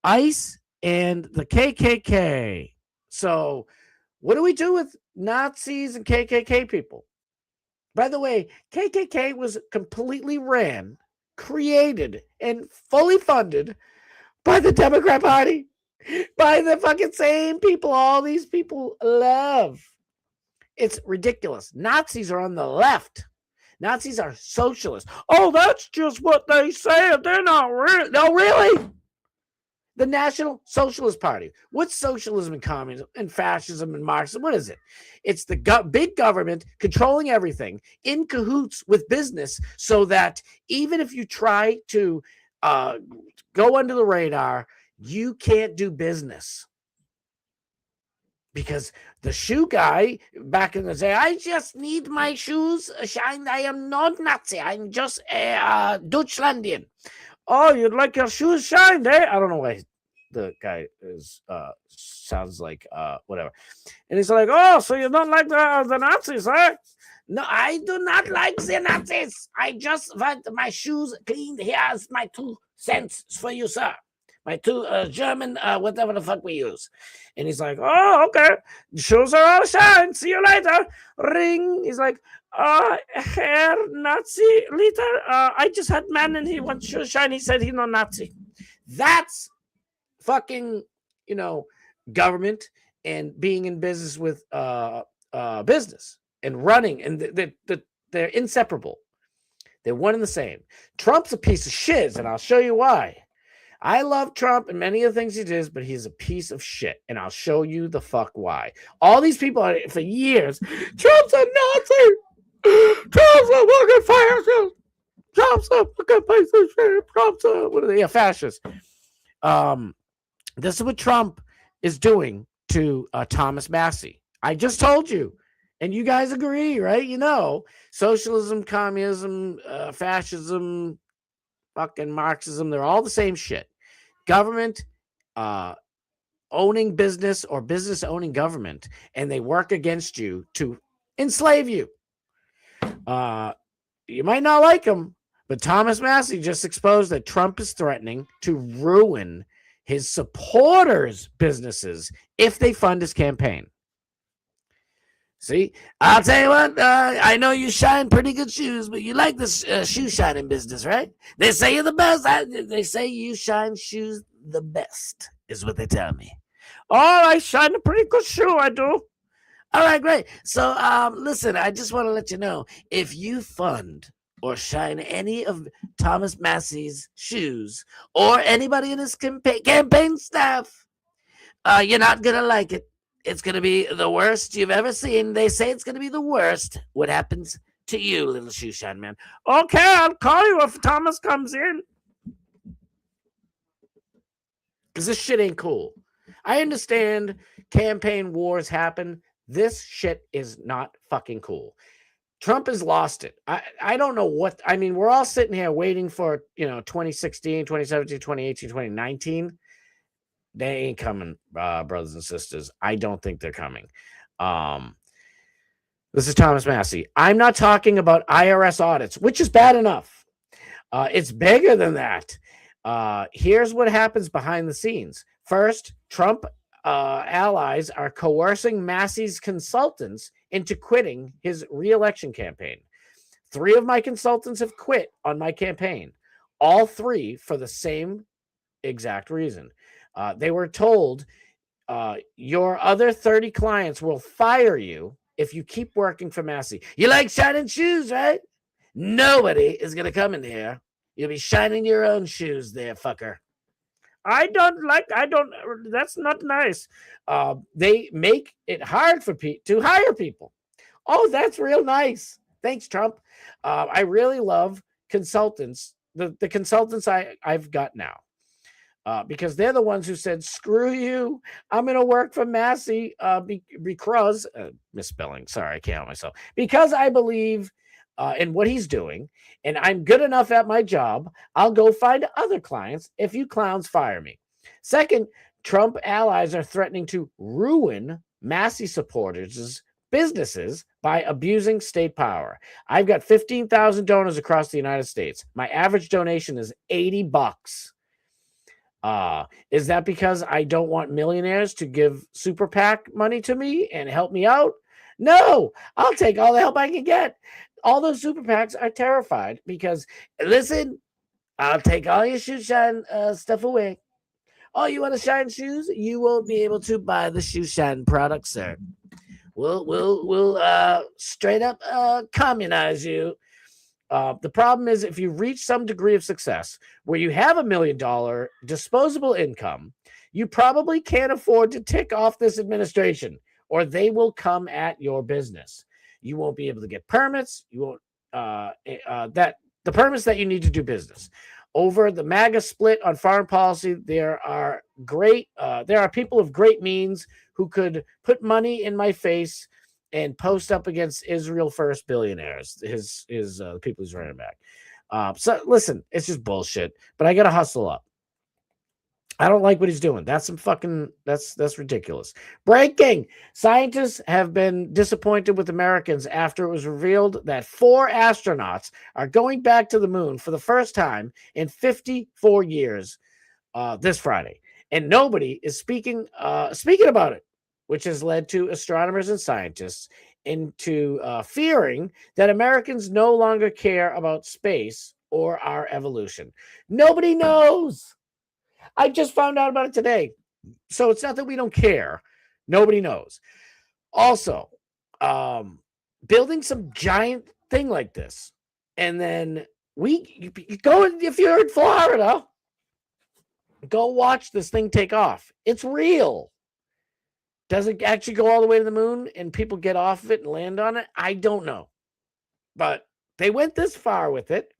Speaker 9: ICE and the KKK. So, what do we do with Nazis and KKK people? By the way, KKK was completely ran, created, and fully funded by the Democrat Party, by the fucking same people all these people love. It's ridiculous. Nazis are on the left. Nazis are socialists. Oh, that's just what they say. They're not real. No, really? The National Socialist Party. What's socialism and communism and fascism and Marxism? What is it? It's the big government controlling everything in cahoots with business so that even if you try to go under the radar, you can't do business. Because the shoe guy back in the day, I just need my shoes shined. I am not Nazi. I'm just a Deutschlandian. Oh, you'd like your shoes shined, eh? I don't know why the guy is sounds like whatever. And he's like, oh, so you don't like the Nazis, eh? No, I do not like the Nazis. I just want my shoes cleaned. Here's my 2 cents for you, sir. My 2 German, whatever the fuck we use. And he's like, oh, okay. Shoes are all shine. See you later. Ring. He's like, Herr Nazi leader, I just had man and he wants shoes shine. He said he's no Nazi. That's fucking, government and being in business with business and running. And they're inseparable. They're one and the same. Trump's a piece of shiz, and I'll show you why. I love Trump and many of the things he does, but he's a piece of shit, and I'll show you the fuck why. All these people for years, Trump's a Nazi. Trump's a fucking fascist. Trump's a fucking piece of shit. Trump's a what are they? A fascist. This is what Trump is doing to Thomas Massey. I just told you, and you guys agree, right? Socialism, communism, fascism, fucking Marxism, they're all the same shit. Government owning business or business owning government, and they work against you to enslave you. You might not like him, but Thomas Massey just exposed that Trump is threatening to ruin his supporters' businesses if they fund his campaign. See, I'll tell you what, I know you shine pretty good shoes, but you like this shoe shining business, right? They say you're the best. They say you shine shoes the best, is what they tell me. Oh, I shine a pretty good shoe, I do. All right, great. So, listen, I just want to let you know, if you fund or shine any of Thomas Massey's shoes or anybody in his campaign staff, you're not going to like it. It's going to be the worst you've ever seen. They say it's going to be the worst. What happens to you, little shoe shine man? Okay, I'll call you if Thomas comes in. Because this shit ain't cool. I understand campaign wars happen. This shit is not fucking cool. Trump has lost it. I don't know what... I mean, we're all sitting here waiting for, 2016, 2017, 2018, 2019. They ain't coming, brothers and sisters. I don't think they're coming. This is Thomas Massey. I'm not talking about IRS audits, which is bad enough. It's bigger than that. Here's what happens behind the scenes. First, Trump allies are coercing Massey's consultants into quitting his re-election campaign. 3 of my consultants have quit on my campaign. All 3 for the same exact reason. They were told your other 30 clients will fire you if you keep working for Massey. You like shining shoes, right? Nobody is going to come in here. You'll be shining your own shoes there, fucker. That's not nice. They make it hard for people to hire people. Oh, that's real nice. Thanks, Trump. I really love consultants, the consultants I've got now. Because they're the ones who said, screw you, I'm going to work for Massey because, misspelling, sorry, I can't help myself, because I believe in what he's doing, and I'm good enough at my job, I'll go find other clients if you clowns fire me. Second, Trump allies are threatening to ruin Massey supporters' businesses by abusing state power. I've got 15,000 donors across the United States. My average donation is $80. Is that because I don't want millionaires to give super PAC money to me and help me out? No, I'll take all the help I can get. All those super PACs are terrified because, listen, I'll take all your shoe shine stuff away. Oh, you want to shine shoes? You won't be able to buy the shoe shine product, sir. We'll straight up communize you. The problem is if you reach some degree of success where you have $1 million disposable income, you probably can't afford to tick off this administration or they will come at your business. You won't be able to get permits. You won't the permits that you need to do business. Over the MAGA split on foreign policy, there are people of great means who could put money in my face and post up against Israel First billionaires, his people he's running back. So listen, it's just bullshit. But I gotta hustle up. I don't like what he's doing. That's ridiculous. Breaking. Scientists have been disappointed with Americans after it was revealed that 4 astronauts are going back to the moon for the first time in 54 years this Friday. And nobody is speaking about it, which has led to astronomers and scientists into fearing that Americans no longer care about space or our evolution. Nobody knows. I just found out about it today. So it's not that we don't care. Nobody knows. Also, building some giant thing like this, and then you go, if you're in Florida, go watch this thing take off. It's real. Does it actually go all the way to the moon and people get off of it and land on it? I don't know. But they went this far with it.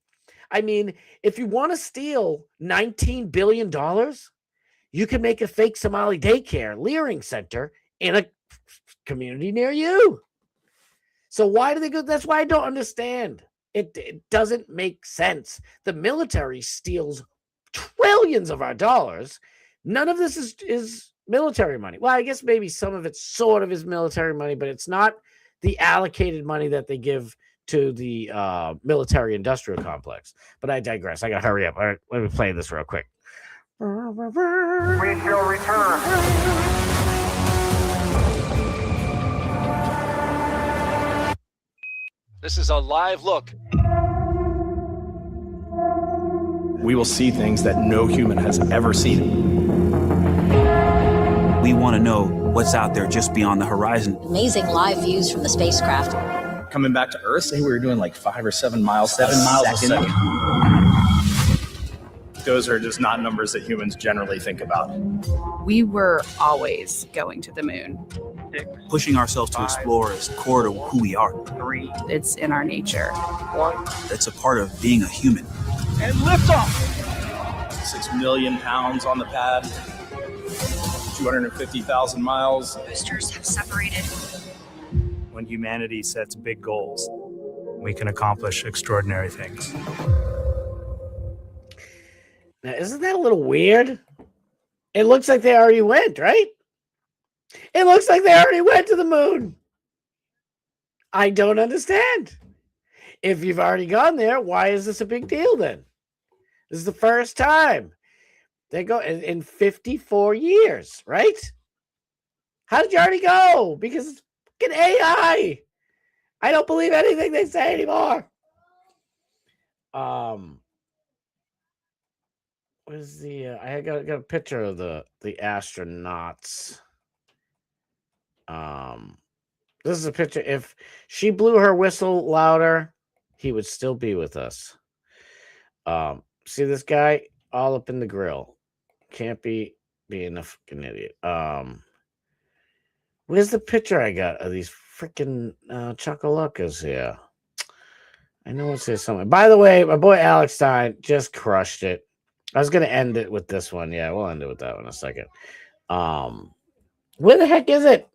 Speaker 9: I mean, if you want to steal $19 billion, you can make a fake Somali daycare Leering Center in a community near you. So why do they go? That's why I don't understand. It doesn't make sense. The military steals trillions of our dollars. None of this is military money. Well, I guess maybe some of it sort of is military money, but it's not the allocated money that they give to the military industrial complex. But I digress. I gotta hurry up. All right, let me play this real quick.
Speaker 2: We shall return.
Speaker 8: This is a live look.
Speaker 5: We will see things that no human has ever seen.
Speaker 11: We want to know what's out there just beyond the horizon.
Speaker 12: Amazing live views from the spacecraft.
Speaker 5: Coming back to Earth, say we were doing like 5 or 7 miles. 7 miles a second. Those are just not numbers that humans generally think about.
Speaker 13: We were always going to the moon.
Speaker 11: Pushing ourselves to explore is core to who we are.
Speaker 13: It's in our nature.
Speaker 11: That's a part of being a human.
Speaker 5: And liftoff! 6 million pounds on the pad. 250,000 miles.
Speaker 12: Boosters have separated.
Speaker 14: When humanity sets big goals, we can accomplish extraordinary things.
Speaker 9: Now, isn't that a little weird? It looks like they already went, right? It looks like they already went to the moon. I don't understand. If you've already gone there, why is this a big deal then? This is the first time. They go in 54 years, right? How did you already go? Because it's fucking AI. I don't believe anything they say anymore. Where's the I got a picture of the astronauts. This is a picture. If she blew her whistle louder, he would still be with us. See this guy all up in the grill. Can't be being a fucking idiot. Where's the picture I got of these freaking chocolatas here? I know it's here somewhere. By the way, my boy Alex Stein just crushed it. I was gonna end it with this one. Yeah, we'll end it with that one in a second. Where the heck is it?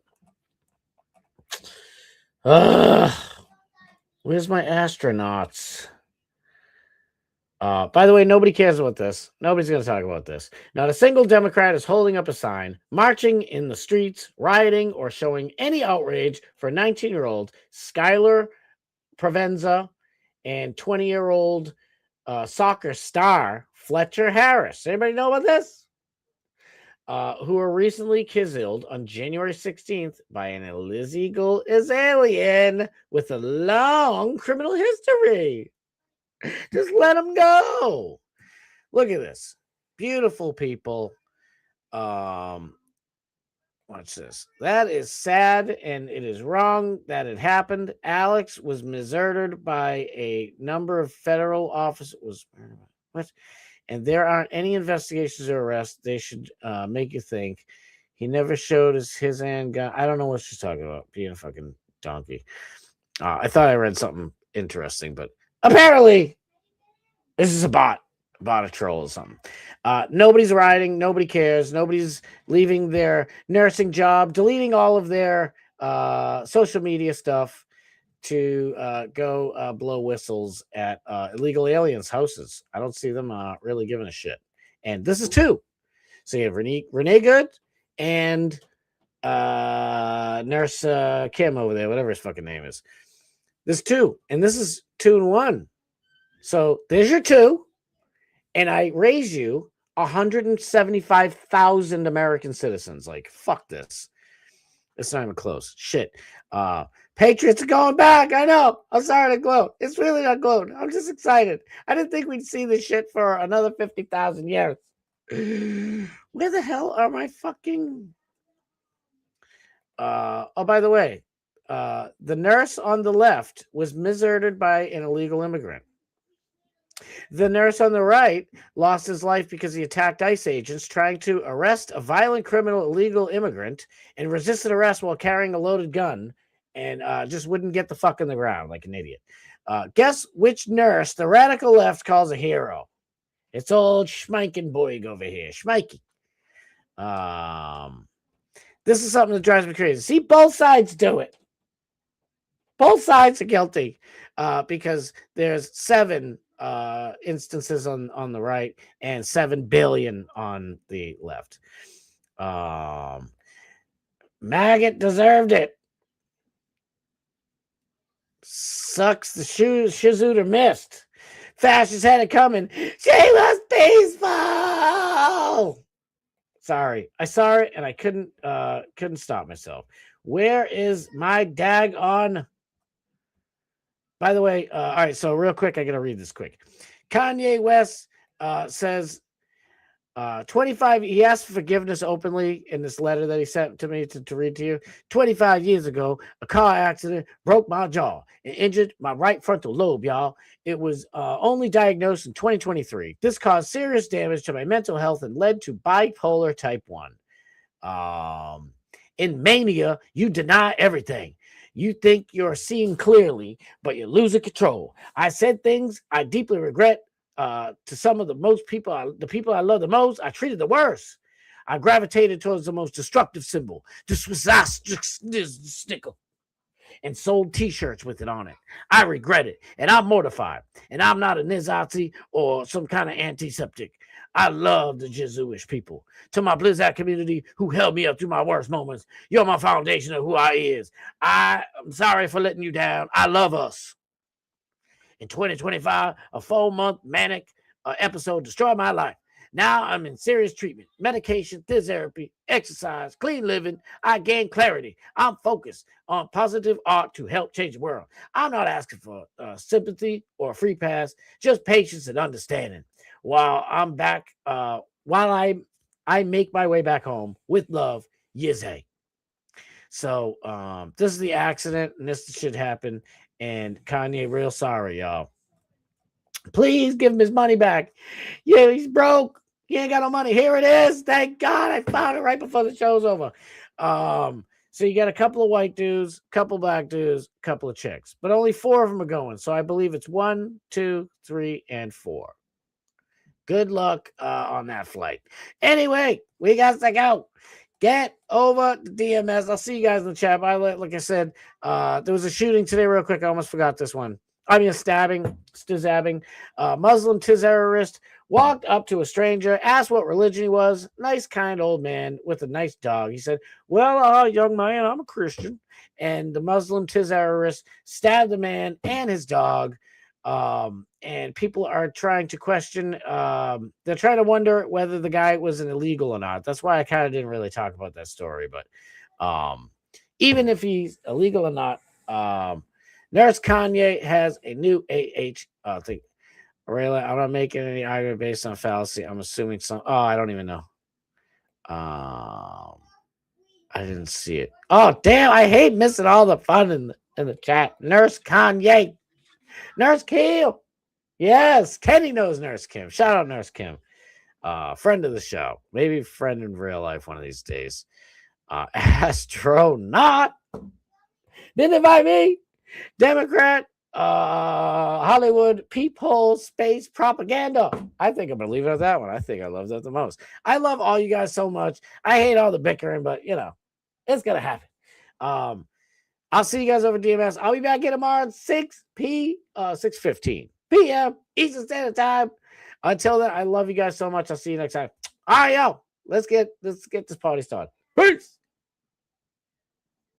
Speaker 9: Where's my astronauts?
Speaker 10: 'Cause, you know, I mean, I think it's important to understand that, you know, the United States is a
Speaker 9: By the way, nobody cares about this. Nobody's going to talk about this. Not a single Democrat is holding up a sign, marching in the streets, rioting, or showing any outrage for 19-year-old Skylar Provenza and 20-year-old soccer star Fletcher Harris. Anybody know about this? Who were recently killed on January 16th by an illegal alien with a long criminal history. Just let them go. Look at this. Beautiful people. Watch this. That is sad, and it is wrong that it happened. Alex was murdered by a number of federal officers. What? And there aren't any investigations or arrests. They should make you think. He never showed his handgun. I don't know what she's talking about. Being a fucking donkey. I thought I read something interesting, but apparently this is a bot. A troll or something. Nobody's rioting. Nobody cares. Nobody's leaving their nursing job, deleting all of their social media stuff to go blow whistles at illegal aliens' houses. I don't see them really giving a shit. And this is two. So you have Renee Good and Nurse Kim over there, whatever his fucking name is. This two. And this is 2 and 1. So there's your two. And I raise you 175,000 American citizens. Like, fuck this. It's not even close. Shit. Patriots are going back. I know. I'm sorry to gloat. It's really not gloat. I'm just excited. I didn't think we'd see this shit for another 50,000 years. Where the hell are my fucking... oh, by the way, the nurse on the left was murdered by an illegal immigrant. The nurse on the right lost his life because he attacked ICE agents trying to arrest a violent criminal illegal immigrant and resisted arrest while carrying a loaded gun and just wouldn't get the fuck in the ground like an idiot. Guess which nurse the radical left calls a hero? It's old Schmeikenboig over here. Schmeike. This is something that drives me crazy. See, both sides do it. Both sides are guilty because there's 7 instances on the right and 7 billion on the left. Maggot deserved it. Sucks the Shizuda missed. Fascists had it coming. She was peaceful. Sorry. I saw it and I couldn't stop myself. Where is my daggone? By the way, all right, so real quick, I got to read this quick. Kanye West says 25, he asked for forgiveness openly in this letter that he sent to me to read to you. 25 years ago, a car accident broke my jaw and injured my right frontal lobe, y'all. It was only diagnosed in 2023. This caused serious damage to my mental health and led to bipolar type 1. In mania, you deny everything. You think you're seeing clearly, but you're losing control. I said things I deeply regret to some of the people I love the most. I treated the worst. I gravitated towards the most destructive symbol, the sticker, and sold T-shirts with it on it. I regret it, and I'm mortified. And I'm not a Nazi or some kind of antiseptic. I love the Jesuish people. To my Blizzard community who held me up through my worst moments, you're my foundation of who I is. I'm sorry for letting you down. I love us. In 2025, a 4-month manic episode destroyed my life. Now I'm in serious treatment, medication, therapy, exercise, clean living. I gain clarity. I'm focused on positive art to help change the world. I'm not asking for sympathy or a free pass, just patience and understanding. While I'm back, while I make my way back home with love, Yizay. So this is the accident, and this shit happened. And Kanye, real sorry, y'all. Please give him his money back. Yeah, he's broke. He ain't got no money. Here it is. Thank God I found it right before the show's over. So you got a couple of white dudes, couple black dudes, couple of chicks, but only 4 of them are going. So I believe it's 1, 2, 3, and 4. Good luck on that flight. Anyway, we got to go. Get over the DMS. I'll see you guys in the chat. Like I said, there was a shooting today real quick. I almost forgot this one. stabbing. Muslim terrorist walked up to a stranger, asked what religion he was. Nice, kind old man with a nice dog. He said, well, young man, I'm a Christian. And the Muslim terrorist stabbed the man and his dog. And people are trying to question, they're trying to wonder whether the guy was an illegal or not. That's why I kind of didn't really talk about that story. But even if he's illegal or not, Nurse Kanye has a new thing. Really, I'm not making any argument based on fallacy. I'm assuming some. Oh, I don't even know. I didn't see it. Oh, damn! I hate missing all the fun in the chat. Nurse Kanye, Nurse Kim. Yes, Kenny knows Nurse Kim. Shout out Nurse Kim, friend of the show. Maybe friend in real life one of these days. Astronaut didn't invite me. Democrat, Hollywood, peephole, space propaganda. I think I'm gonna leave it at that one. I think I love that the most. I love all you guys so much. I hate all the bickering, but it's gonna happen. I'll see you guys over DMS. I'll be back here tomorrow at 6:15 p.m. Eastern Standard Time. Until then, I love you guys so much. I'll see you next time. All right, yo, let's get this party started. Peace.